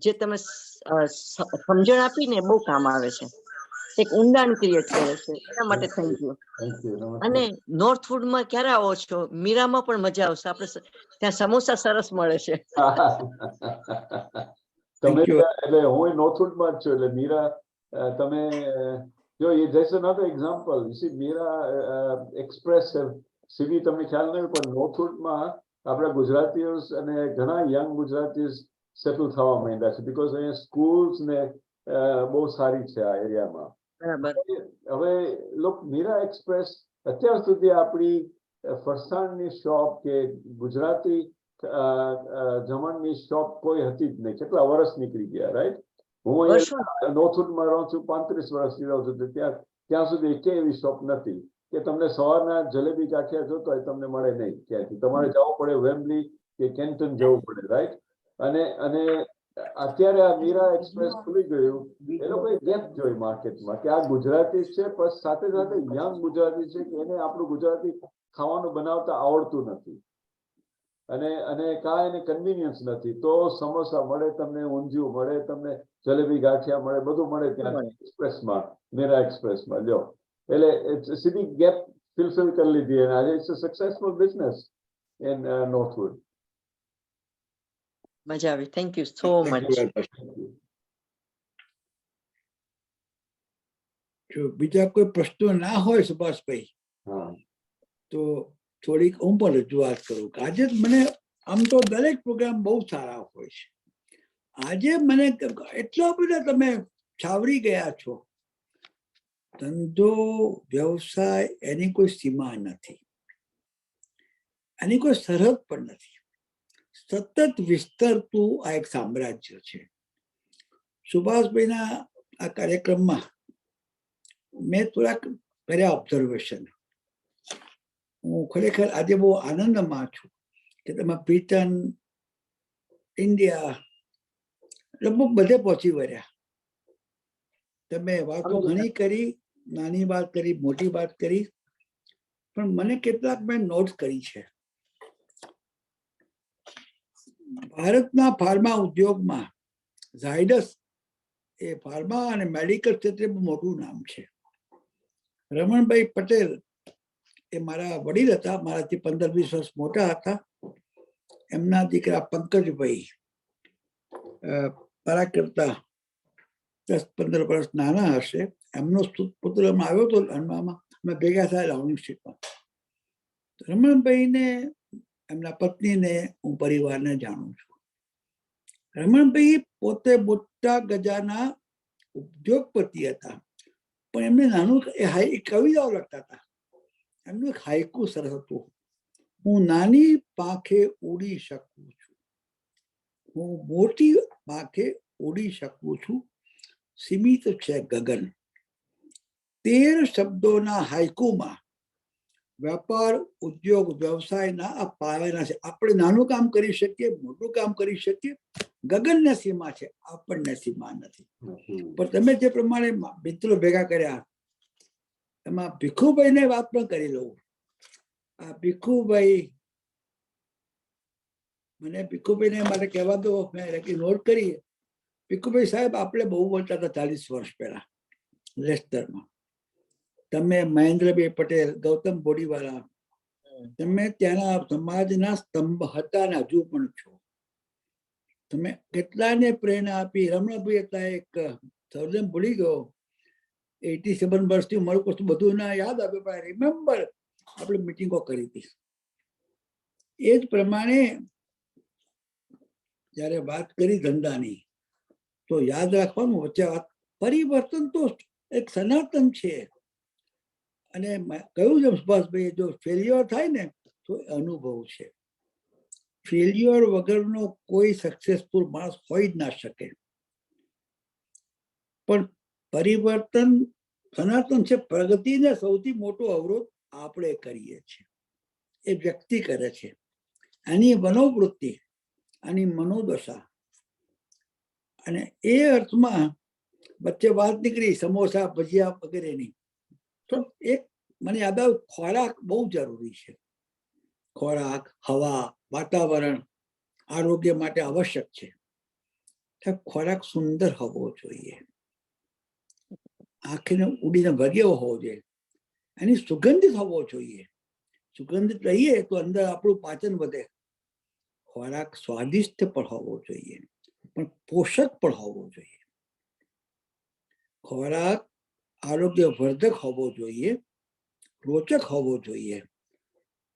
જે તમે સમજણ આપીને બહુ કામ આવે છે, એક ઊંડાણ ક્રિએટ કરે છે, એના માટે થેન્ક યુ. અને નોર્થ વુડમાં ક્યારે આવો છો? મીરામાં પણ મજા આવશે, આપણે ત્યાં સમોસા સરસ મળે છે. તમે એટલે હું નોર્થવુડમાં જ છું, એટલે મીરા તમે જો એ just another example. See Meera express CV તમને ખ્યાલ નહીં, પણ નોર્થવુડમાં આપણા ગુજરાતીઓ અને ઘણા યંગ ગુજરાતીઓ સેટલ થવા માંડ્યા છે, બીકોઝ અહીંયા સ્કૂલ્સ ને બહુ સારી છે આ એરિયામાં. હવે લોક મીરા એક્સપ્રેસ અત્યાર સુધી આપણી ફરસાણની શોપ કે ગુજરાતી જમણની શોપ કોઈ હતી જ નહીં. કેટલા વર્ષ નીકળી ગયા, રાઈટ? હું અહીંયા નોર્થવુડમાં રહું છું, 35 વર્ષથી રહું છું, ત્યાં સુધી એકે એવી શોપ નથી કે તમને સવારના જલેબી ગાંઠિયા જોતો હોય તમને મળે નહીં ક્યાંથી. તમારે જવું પડે વેમ્બલી કે કેન્ટન જવું પડે, રાઈટ? અને અત્યારે આ મીરા એક્સપ્રેસ ખુલી ગયું, એ લોકોએ ગેપ જોઈ માર્કેટમાં કે આ ગુજરાતી છે, પણ સાથે સાથે યંગ ગુજરાતી છે કે એને આપણું ગુજરાતી ખાવાનું બનાવતા આવડતું નથી, અને કાંઈ એને કન્વીનિયન્સ નથી. તો સમોસા મળે તમને, ઊંધિયું મળે તમને, જલેબી ગાંઠિયા મળે, બધું મળે ત્યાં એક્સપ્રેસમાં, મીરા એક્સપ્રેસમાં. લ્યો, એટલે સીધી ગેપ ફિલફિલ કરી લીધી, અને આજે it's a successful business in Northwood. મજા આવી, થેન્ક યુ સો મચ. જો બીજા કોઈ પ્રશ્નો ના હોય સુભાષભાઈ, તો થોડીક હું પણ રજૂઆત કરું. આજે મને આમ તો દરેક પ્રોગ્રામ બહુ સારા હોય છે. આજે મને એટલા બધા તમે છાવરી ગયા છો. ધંધો વ્યવસાય એની કોઈ સીમા નથી, એની કોઈ સરહદ પણ નથી. સતત વિસ્તરતું આ એક સામ્રાજ્ય છે. સુભાષભાઈના આ કાર્યક્રમમાં મેં થોડાક કર્યા ઓબ્ઝર્વેશન. હું ખરેખર આજે બહુ આનંદમાં છું કે તમે બ્રિટન, ઇન્ડિયા, લગભગ બધે પહોંચી વળ્યા. તમે વાતો ઘણી કરી, નાની વાત કરી, મોટી વાત કરી, પણ મને કેટલાક મેં નોટ કરી છે. ભારતના ફાર્મા ઉદ્યોગમાં ઝાયડસ એ ફાર્મા અને મેડિકલ ક્ષેત્રે બહુ મોટું નામ છે. રમણભાઈ પટેલ એ મારા વડીલ હતા, મારાથી 15-20 વર્ષ મોટા હતા. એમના દીકરા પંકજભાઈ મારા કરતા 10-15 વર્ષ નાના હશે. એમનો પુત્ર આવ્યો હતો લંડનમાં, અમે ભેગા થયા લાવણી સ્ટ્રીટમાં. રમણભાઈને, એમના પત્નીને હું પરિવારને જાણું છું. રમણભાઈ પોતે મોટા ગજાના ઉદ્યોગપતિ હતા, પણ એમને નાનું કવિતાઓ લખતા હતા. એમનું એક હાઈકુ સરસ હતું: હું નાની પાંખે ઉડી શકું છું, હું મોટી પાંખે ઉડી શકું છું, સીમિત છે ગગન. 13 શબ્દોના હાઈકુમાં વેપાર, ઉદ્યોગ, વ્યવસાયના આ પાયાના છે. આપણે નાનું કામ કરી શકીએ, મોટું કામ કરી શકીએ, ગગનને સીમા છે, આપણને સીમા નથી. પણ તમે જે પ્રમાણે મિત્રો ભેગા કર્યા, એમાં ભીખુભાઈને વાત પણ કરી લઉં. આ ભીખુભાઈ, મને ભીખુભાઈને મારે કહેવા દો, મેં નોટ કરી. ભીખુભાઈ સાહેબ, આપણે બહુ બોલતા હતા 40 વર્ષ પહેલા લેસ્ટરમાં. તમે મહેન્દ્રભાઈ પટેલ, ગૌતમ બોડીવાલા, તમે ત્યાંના સમાજના સ્તંભ હતા ને હજુ પણ છો. તમે કેટલાને પ્રેરણા આપી. રમણભાઈ હતા એક સૌને ભૂલી ગયો, 87 વર્ષથી મારું કશું બધું ના યાદ આવ્યું, પણ રિમેમ્બર આપણે મિટિંગો કરી હતી. એ જ પ્રમાણે જયારે વાત કરી ધંધાની, તો યાદ રાખવાનું વચ્ચે વાત, પરિવર્તન તો એક સનાતન છે. અને કહ્યું છે સુભાષભાઈ, જો ફેલ્યોર થાય ને તો અનુભવ છે. ફેલ્યોર વગરનો કોઈ સક્સેસફુલ માણસ હોય જ ના શકે. પણ પરિવર્તન સનાતન છે. પ્રગતિને સૌથી મોટો અવરોધ આપણે કરીએ છીએ, એ વ્યક્તિ કરે છે. એની મનોવૃત્તિ, એની મનોદશા. અને એ અર્થમાં વચ્ચે વાત નીકળી સમોસા, ભજીયા વગેરેની, તો એક મને યાદ આવ્યું, ખોરાક બહુ જરૂરી છે. ખોરાક, હવા, વાતાવરણ આરોગ્ય માટે આવશ્યક છે. ખોરાક સુંદર હોવો જોઈએ, આંખને ઉડીને ભર્યો હોવો જોઈએ, એની સુગંધિત હોવો જોઈએ. સુગંધિત રહીએ તો અંદર આપણું પાચન વધે. ખોરાક સ્વાદિષ્ટ પણ હોવો જોઈએ, પણ પોષક પણ હોવો જોઈએ. ખોરાક આરોગ્યવર્ધક હોવો જોઈએ, રોચક હોવો જોઈએ,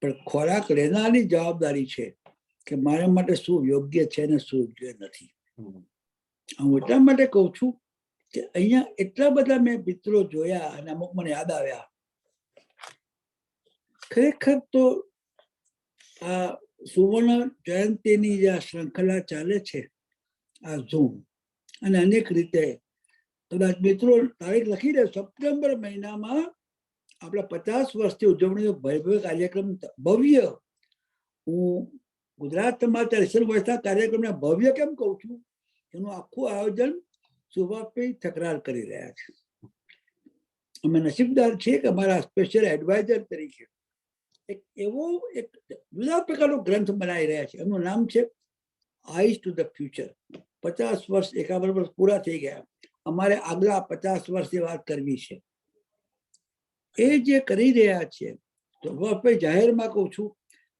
પણ ખોરાક લેનારની જવાબદારી છે કે મારા માટે શું યોગ્ય છે ને શું યોગ્ય નથી. હું એટલા માટે કહું છું કે અહીંયા એટલા બધા મેં મિત્રો જોયા અને અમુક મને યાદ આવ્યા. ખરેખર તો આ સુવર્ણ જયંતિની જે શ્રૃંખલા ચાલે છે, આ ઝૂમ અને અનેક રીતે કદાચ મિત્રો તારીખ લખી દે, સપ્ટેમ્બર મહિનામાં આપણા 50 વર્ષથી ઉજવણીનો ભવ્ય કાર્યક્રમ, ભવ્ય. હું ગુજરાત સમાચાર વર્ષના કાર્યક્રમને ભવ્ય કેમ કહું છું? એનું આખું આયોજન સુભાષભાઈ થકરાર કરી રહ્યા છે. અમે નસીબદાર છીએ કે અમારા સ્પેશિયલ એડવાઇઝર તરીકે એક એવો એક જુદા પ્રકારનો ગ્રંથ બનાવી રહ્યા છે. એનું નામ છે આઈઝ ટુ ધ ફ્યુચર. 50 વર્ષ 51 વર્ષ પૂરા થઈ ગયા, અમારે આગલા 50 વર્ષની વાત કરવી છે. એ જે કરી રહ્યા છે, તો ભાઈ જાહેરમાં કહું છું,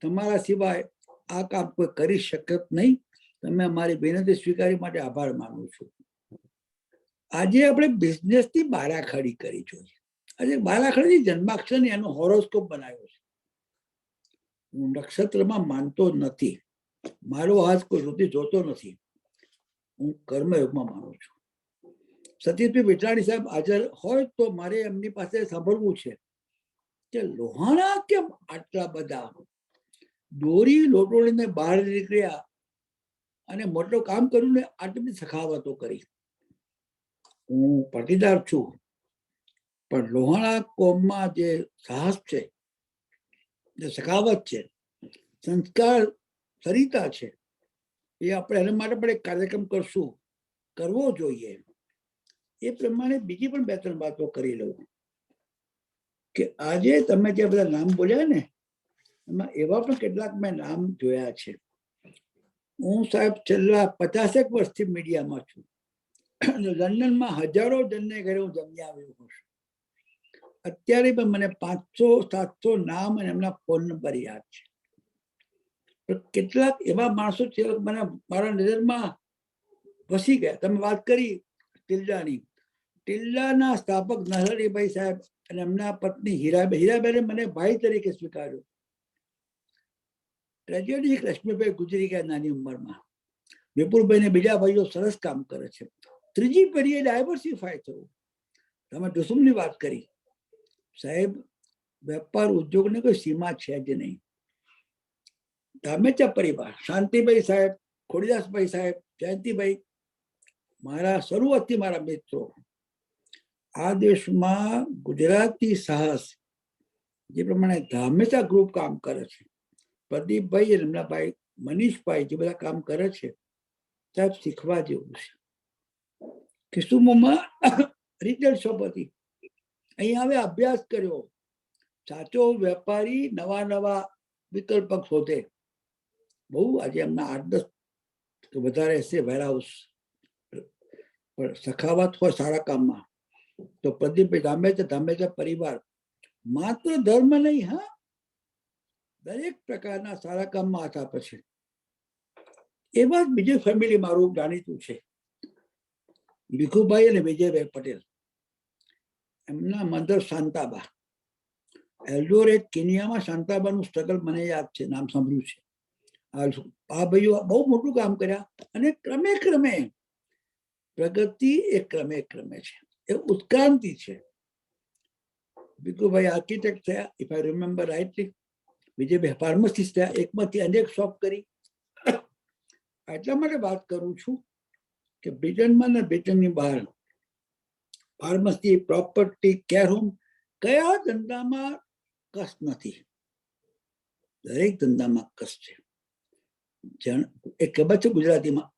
તમારા સિવાય આ કામ કોઈ કરી શકે નહીં. તમે અમારી વિનંતી સ્વીકારી માટે આભાર માનું છું. આજે આપણે બિઝનેસની બારાખડી કરી જોઈએ. આજે બારાખડી જન્માક્ષરની એનો હોરોસ્કોપ બનાવ્યો છે. હું નક્ષત્રમાં માનતો નથી, મારો હાથ કોઈ સુધી જોતો નથી, હું કર્મયોગમાં માનું છું. સતીશભાઈ વિઠલાણી સાહેબ હાજર હોય તો મારે એમની પાસે સાંભળવું છે કે લોહાણા કેમ આટલા બધા દોરી લોટોડીને બહાર નીકળ્યા અને મોટું કામ કર્યું ને આટલી બધી સખાવતો કરી. હું પાટીદાર છું, પણ લોહાણા કોમમાં જે સાહસ છે, જે સખાવત છે, સંસ્કાર સરિતા છે, એ આપણે એના માટે પણ એક કાર્યક્રમ કરશું, કરવો જોઈએ. એ પ્રમાણે બીજી પણ 2-3 વાતો કરી લઉં કે આજે તમે જે બધા નામ બોલ્યા ને, એમાં એવા પણ કેટલાક મેં નામ જોયા છે. હું સાહેબ છેલ્લા 50 વર્ષથી મીડિયામાં છું. લંડનમાં હજારો જણને ઘરે હું જમી આવ્યો છું. અત્યારે પણ મને 500-700 નામ અને એમના ફોન નંબર યાદ છે. કેટલાક એવા માણસો છે મને મારા નજરમાં વસી ગયા. તમે વાત કરી ટિલ્ડાની, ટિલ્ડાના સ્થાપક નરહરિભાઈ સાહેબ અને એમના પત્ની હીરાબેને મને ભાઈ તરીકે સ્વીકાર્યો. ટ્રેજેડી લક્ષ્મીભાઈ ગુજરી ગયા નાની ઉંમરમાં. વિપુલભાઈ ને બીજા ભાઈઓ સરસ કામ કરે છે. ત્રીજી પેઢીએ ડાયવર્સિફાય થયું. તમે ડુસુમની વાત કરી સાહેબ, વેપાર ઉદ્યોગને કોઈ સીમા છે જ નહીં. ધામેચા પરિવાર, શાંતિભાઈ સાહેબ, ખોડીદાસભાઈ સાહેબ, જયંતિભાઈ, મારા શરૂઆતથી મારા મિત્રો. આ દેશમાં ગુજરાતી સાહસ જે પ્રમાણે ધામેચા ગ્રુપ કામ કરે છે, પ્રદીપભાઈ અને એમના ભાઈ મનીષભાઈ જે બધા કામ કરે છે, સાહેબ શીખવા જેવું છે. કિસ્મોમાં રિટેલ શોપ હતી, અહીંયા હવે અભ્યાસ કર્યો. સાચો વેપારી નવા વિકલ્પ શોધે. બહુ આજે એમના 8-10 વધારે હશે વેરહાઉસ, પણ સખાવત હોય સારા કામમાં તો પ્રદીપભાઈ ધામેચા પરિવાર માત્ર ધર્મ નહીં, હા, દરેક પ્રકારના સારા કામમાં હાથ આપે છે. એવા જ બીજું ફેમિલી મારું જાણીતું છે, ભીખુભાઈ અને વિજયભાઈ પટેલ. એમના મધર શાંતાબા. એલ્ડોરેટ કેનિયામાં શાંતાબાનું સ્ટ્રગલ મને યાદ છે, નામ સાંભળ્યું છે. આ ભાઈઓ બહુ મોટું કામ કર્યા અને ક્રમે પ્રગતિ એ ક્રમે છે, એ ઉત્ક્રાંતિ છે. ભીખુભાઈ આર્કિટેક્ટ થયા, if I remember rightly. Vijaybhai pharmacist થયા, એકમાંથી અનેક શોપ કરી. એટલા માટે વાત કરું છું કે બ્રિટનમાં ને બ્રિટનની બહાર ફાર્મસી, પ્રોપર્ટી, કેર હોમ, કયા ધંધામાં કસ નથી? દરેક ધંધામાં કસ છે. એક કહેવત છે ગુજરાતીમાં,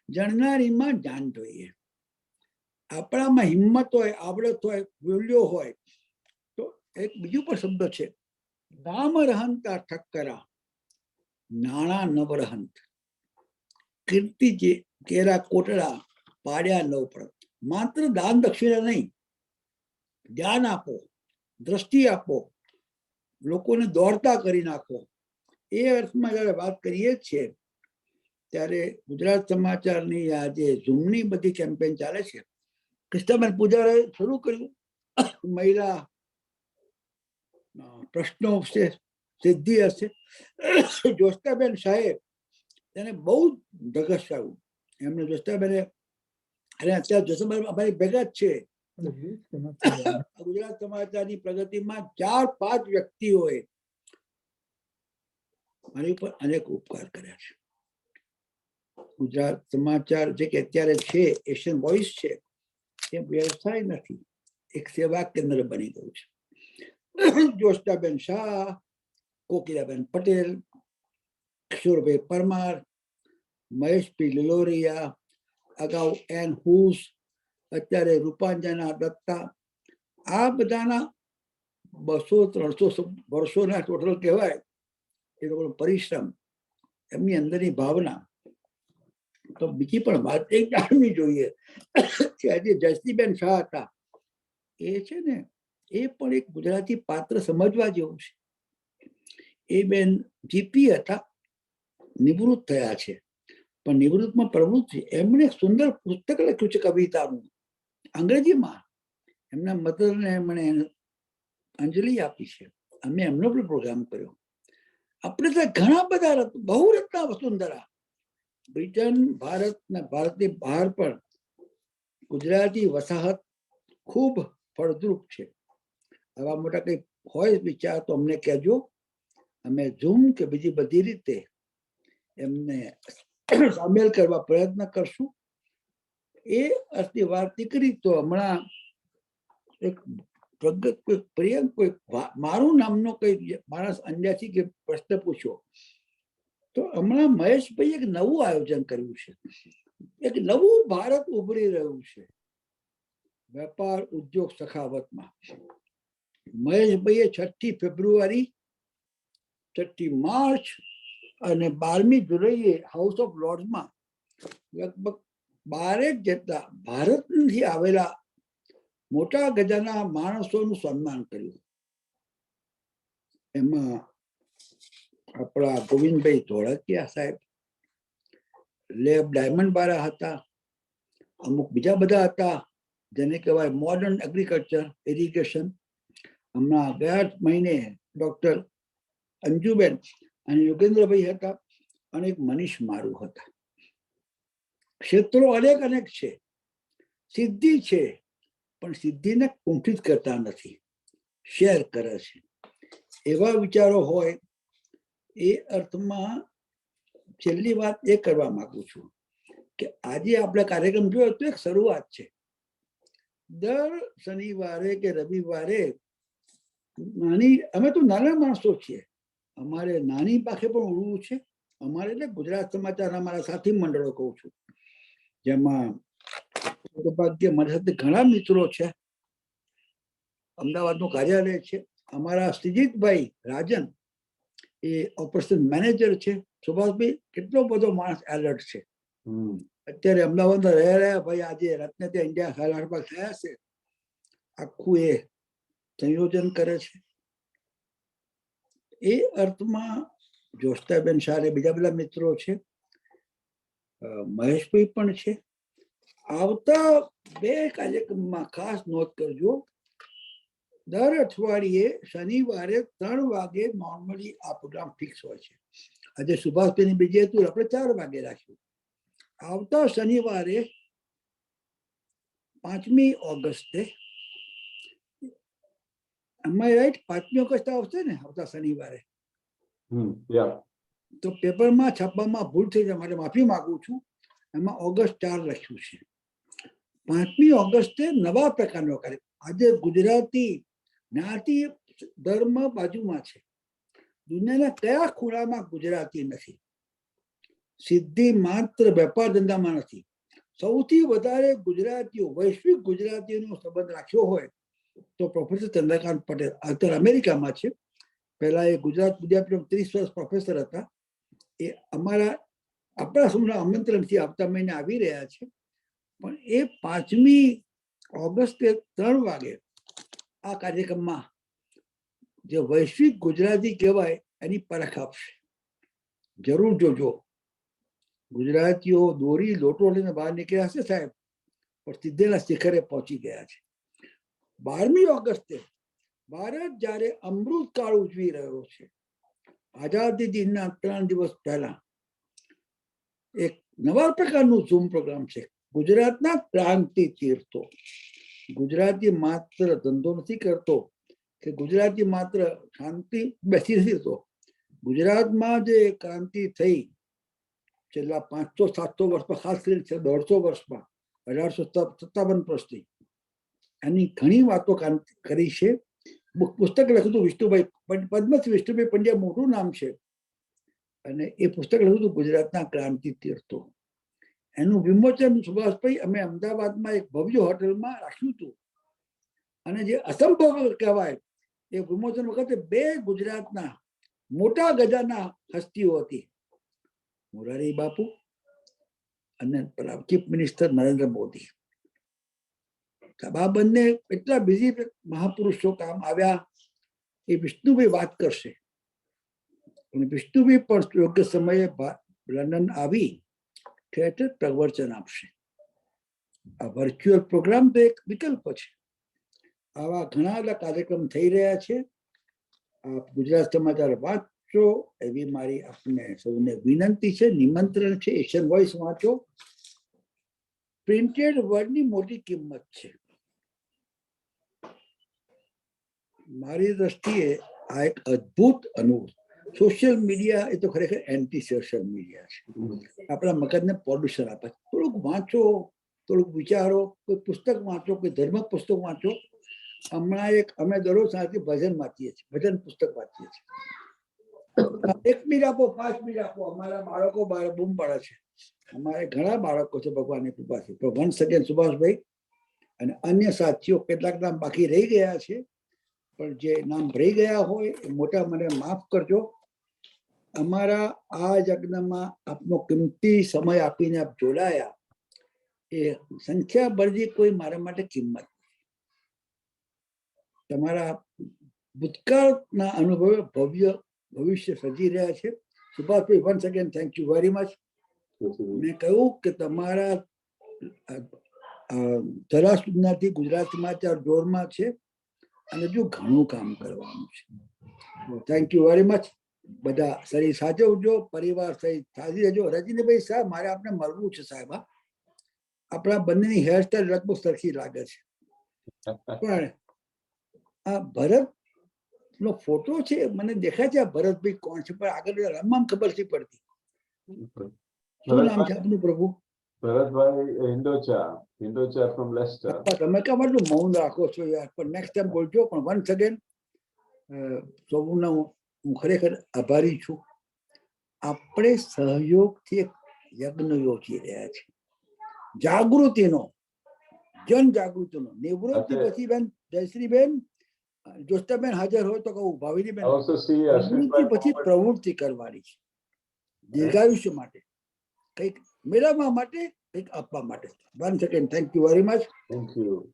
જણનારીમાં જાન જોઈએ. આપણામાં હિંમત હોય, આવડત હોય, મૂલ્યો હોય તો એક બીજું પણ શબ્દ છે, નામ રહંતા ઠક્કરા, નાણા નવરહંત. કીર્તિ કેરા કોટડા પાડ્યા નવ પણ. માત્ર દાન દક્ષિણા નહીં, ધ્યાન આપો, દ્રષ્ટિ આપો, લોકોને દોડતા કરી નાખો. એ અર્થમાં જયારે વાત કરીએ છીએ ત્યારે ગુજરાત સમાચારની આજે ઝૂમની બધી કેમ્પેન ચાલે છે. કૃષ્ણબેન પૂજારાએ શરૂ કર્યું મહિલા પ્રશ્નો હશે, સિદ્ધિ હશે. જોસ્તાબેન શાહે તેને બહુ ધગશાવ્યું. એમને જોસ્તાબેને, અને અત્યારે જોસ્તાબેન અમારી ભેગા જ છે. ગુજરાત સમાચારની પ્રગતિમાં 4-5 વ્યક્તિઓએ મારી ઉપર અનેક ઉપકાર કર્યા છે. ગુજરાત સમાચાર જે કે અત્યારે છે, એશિયન વોઇસ છે, એ વ્યવસાય નથી, એક સેવા કેન્દ્ર બની ગયું છે. જોસ્તાબેન શાહ, કોકિલાબેન પટેલ, કિશોરભાઈ પરમાર, મહેશભાઈ લીલોરિયા, અગાઉ એન હુસ, અત્યારે રૂપાંજના દત્તા, આ બધાના 200-300 વર્ષોના ટોટલ કહેવાય. એ લોકોનો પરિશ્રમ, એમની અંદરની ભાવના. તો બીજી પણ વાત એક જાણવી જોઈએ કે આજે જયશ્રીબેન શાહ હતા, એ છે ને, એ પણ એક ગુજરાતી પાત્ર સમજવા જેવું છે. એ બેન જીપી હતા, નિવૃત્ત થયા છે, પણ નિવૃત્તમાં પ્રવૃત્તિ. એમણે સુંદર પુસ્તક લખ્યું છે કવિતાનું અંગ્રેજીમાં. એમના મધરને એમણે અંજલિ આપી છે. અમે એમનો પણ પ્રોગ્રામ કર્યો. આપણે ત્યાં ઘણા બધા બહુરત્ના વસુંધરા. બ્રિટન, ભારત ને ભારતની બહાર પણ ગુજરાતી વસાહત ખૂબ ફળદ્રુપ છે. આવા મોટા કઈ હોય વિચાર તો અમને કહેજો. અમે ઝૂમ કે બીજી બધી રીતે એમને સામેલ કરવા પ્રયત્ન કરશું. એ અર્થની વાત નીકળી તો હમણાં એક પ્રગત કોઈ પ્રિયંક કોઈ મારું નામનો કઈ માણસ અંજાથી કે પ્રશ્ન પૂછ્યો તો હમણાં મહેશભાઈ એક નવું આયોજન કર્યું છે. એક નવું ભારત ઉભરી રહ્યું છે વેપાર ઉદ્યોગ સખાવતમાં. મહેશભાઈએ 6 ફેબ્રુઆરી, 6 માર્ચ અને 12મી જુલાઈએ હાઉસ ઓફ લોર્ડ્સમાં લગભગ 12 જેટલા ભારતથી આવેલા મોટા ગજાના માણસોનું સન્માન કર્યું. એમાં આપણા ગોવિંદભાઈ ધોળકિયા સાહેબ, લેબ ડાયમંડ વાળા હતા, અમુક બીજા બધા હતા જેને કહેવાય મોડર્ન એગ્રીકલ્ચર, ઇરિગેશન. હમણાં ગયા મહિને ડોક્ટર અંજુબેન અને યોગેન્દ્રભાઈ હતા, અને એક મનીષ મારું હતા. ક્ષેત્રો અનેક છે, સિદ્ધિ છે, પણ સિદ્ધિને કુંઠિત કરતા નથી, શેર કરે છે. એવા વિચારો હોય એ અર્થમાં છેલ્લી વાત એ કરવા માંગુ છું કે આજે આપણે કાર્યક્રમ જોયો તો એક શરૂઆત છે. દર શનિવારે કે રવિવારે અમે તો નાના માણસો છીએ, અમારે નાની પાસે પણ ઉડવું છે. અમારે એટલે ગુજરાત સમાચાર અમારા સાથી મંડળો કહું છું, જેમાં મારી સાથે ઘણા મિત્રો છે. અમદાવાદનું કાર્યાલય છે. અમારા શ્રીજીતભાઈ રાજન એ ઓપરેશન મેનેજર છે. સુભાષભાઈ કેટલો બધો માણસ એલર્ટ છે. અત્યારે અમદાવાદ રહ્યા ભાઈ આજે રત્ન ત્યાં ઇન્ડિયા હાલાડમાં થયા છે. આખું એ સંયોજન કરે છે. એ અર્થમાં જોસ્તાબેન શાહ બીજા બધા મિત્રો છે, મહેશભાઈ પણ છે. આવતા 2 કાર્યક્રમમાં ખાસ નોંધ કરજો. દર અઠવાડિયે શનિવારે 3 વાગે નોર્મલી આ પ્રોગ્રામ ફિક્સ હોય છે. આજે સુભાષભાઈની બીજી હતું, આપણે 4 વાગે રાખ્યું. આવતા શનિવારે 5મી ઓગસ્ટે, રાઈટ, 5મી ઓગસ્ટ આવશે ને આવતા શનિવારે? તો પેપરમાં છાપવામાં ભૂલ થઈ જાય માટે માફી માંગુ છું. એમાં ઓગસ્ટ 4 લખ્યું છે. 5મી ઓગસ્ટે નવા પ્રકારનો કાર્યક્રમ. આજે ગુજરાતી જ્ઞાતિ ધર્મ બાજુમાં છે. દુનિયાના કયા ખૂણામાં ગુજરાતી નથી? સિદ્ધિ માત્ર વેપાર ધંધામાં નથી. સૌથી વધારે ગુજરાતીઓ, વૈશ્વિક ગુજરાતીઓનો સંબંધ રાખ્યો હોય તો પ્રોફેસર ચંદ્રકાંત પટેલ અત્યારે અમેરિકામાં છે. પહેલા એ ગુજરાત વિદ્યાપીઠમાં 30 વર્ષ પ્રોફેસર હતા. એ અમારા આપણા સૌના આમંત્રણથી આવતા મહિને આવી રહ્યા છે. પણ એ 5મી ઓગસ્ટે 3 વાગે આ કાર્યક્રમમાં જે વૈશ્વિક ગુજરાતી કહેવાય એની પરખ આપશે. જરૂર જોજો. ગુજરાતીઓ દોરી લોટો લઈને બહાર નીકળ્યા હશે સાહેબ, પણ સીધેલા શિખરે પહોંચી ગયા છે. 12મી ઓગસ્ટે ભારત જ્યારે અમૃતકાળ ઉજવી રહ્યો છે, આઝાદી દિનના 3 દિવસ પહેલા એક નવા પ્રકારનું ઝૂમ પ્રોગ્રામ છે, ગુજરાતના ક્રાંતિ તીર્થો. ગુજરાતી માત્ર ધંધો નથી કરતો કે ગુજરાતી માત્ર શાંતિ બેસી નથી રહેતો. ગુજરાતમાં જે ક્રાંતિ થઈ છેલ્લા 500-700 વર્ષમાં, ખાસ કરીને 150 વર્ષમાં 1857 પછી એની ઘણી વાતો કરી છે. પુસ્તક લખ્યું હતું વિષ્ણુભાઈ પદ્મશ્રી વિષ્ણુભાઈ પંડ્યા, મોટું નામ છે. અને એ પુસ્તક લખ્યું હતું ગુજરાતના ક્રાંતિ તીર્થો. એનું વિમોચન સુભાષભાઈ અમે અમદાવાદમાં એક ભવ્ય હોટલમાં રાખ્યું હતું. અને જે અસંભવ કહેવાય એ વિમોચન વખતે 2 ગુજરાતના મોટા ગજાના હસ્તીઓ હતી, મોરારી બાપુ અને ચીફ મિનિસ્ટર નરેન્દ્ર મોદી. આ બંને એટલા બીજી મહાપુરુષો કામ આવ્યા એ વિષ્ણુભાઈ વાત કરશે. અને વિષ્ણુભાઈ પણ યોગ્ય સમયે લંડન આવી ઠેર પ્રવચન આપશે. આ વર્ચ્યુઅલ પ્રોગ્રામ તો એક વિકલ્પ છે. આવા ઘણા બધા કાર્યક્રમ થઈ રહ્યા છે. આપ ગુજરાત સમાચાર વાંચો એવી મારી આપને સૌને વિનંતી છે, નિમંત્રણ છે. એશિયન વોઇસ વાંચો. પ્રિન્ટેડ વર્ડની મોટી કિંમત છે. મારી દ્રષ્ટિએ આ એક અદ્ભુત અનુભવ. સોશિયલ મીડિયા એ તો ખરેખર એન્ટી સોશિયલ મીડિયા છે. આપણા મગજને પોલ્યુશન આપે. થોડુંક વાંચો, થોડુંક વિચારો, કોઈ પુસ્તક વાંચો, કોઈ ધર્મ પુસ્તક વાંચો. હમણાં અમે દરરોજ સાથે ભજન વાંચીએ છીએ, ભજન પુસ્તક વાંચીએ છીએ. 1 મિનિટ આપો, 5 મિનિટ આપો. અમારા બાળકો બૂમ પાડે છે. અમારે ઘણા બાળકો છે ભગવાનની કૃપાથી. તો વન્સ અગેન સુભાષભાઈ અને અન્ય સાથીઓ, કેટલાક નામ બાકી રહી ગયા છે, પણ જે નામ રહી ગયા હોય એ મોટા મને માફ કરજો. અમારા આ યજ્ઞમાં આપનો કિંમતી સમય આપીને આપ જોડાયા એ સંખ્યા બળજી કોઈ મારા માટે કિંમત. તમારા ભૂતકાળના અનુભવો ભવ્ય ભવિષ્ય સર્જી રહ્યા છે. Subhashbhai once again thank you very much. મેં કહ્યું કે તમારા જરા સુધનાથી ગુજરાત સમાચાર જોરમાં છે અને જો ઘણું કામ કરવાનું છે. Thank you very much. બધા શરીર સાચવજો, પરિવાર સહિત સાજી રહેજો. રજનીભાઈ સાહેબ, મારે આપને મળવું છે સાહેબ. આપણા બંનેની હેરસ્ટાઈલ લગભગ સરખી લાગે છે. પણ આ ભરત નો ફોટો છે, મને દેખાય છે આ ભરતભાઈ કોણ છે, પણ આગળ રમવામાં ખબર નથી પડતી. શું નામ છે આપનું પ્રભુ? Bharatbhai Hindocha from Leicester. તમે કેમ આટલું મૌન રાખો છો યાર? પણ નેક્સ્ટ ટાઈમ બોલજો. પણ વન્સ અગેન સૌના હું ખરેખર આભારી છું. આપણે સહયોગથી એક યજ્ઞ યોજી રહ્યા છીએ, જાગૃતિનો, જનજાગૃતિનો. નિવૃત્તિ પછી બેન જયશ્રીબેન, જોસ્તાબેન હાજર હોય તો કહું, ભાવિનીબેન, નિવૃત્તિ પછી પ્રવૃત્તિ કરવાની છે, દીર્ઘાયુષ્ય માટે, કંઈક મેળવવા માટે, કંઈક આપવા માટે. One second, thank you very much.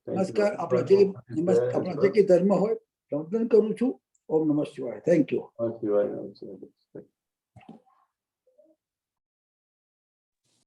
નમસ્કાર. આપણા જે કંઈ ધર્મ હોય સમર્પણ કરું છું. ઓમ નમઃ શિવાય. Thank you.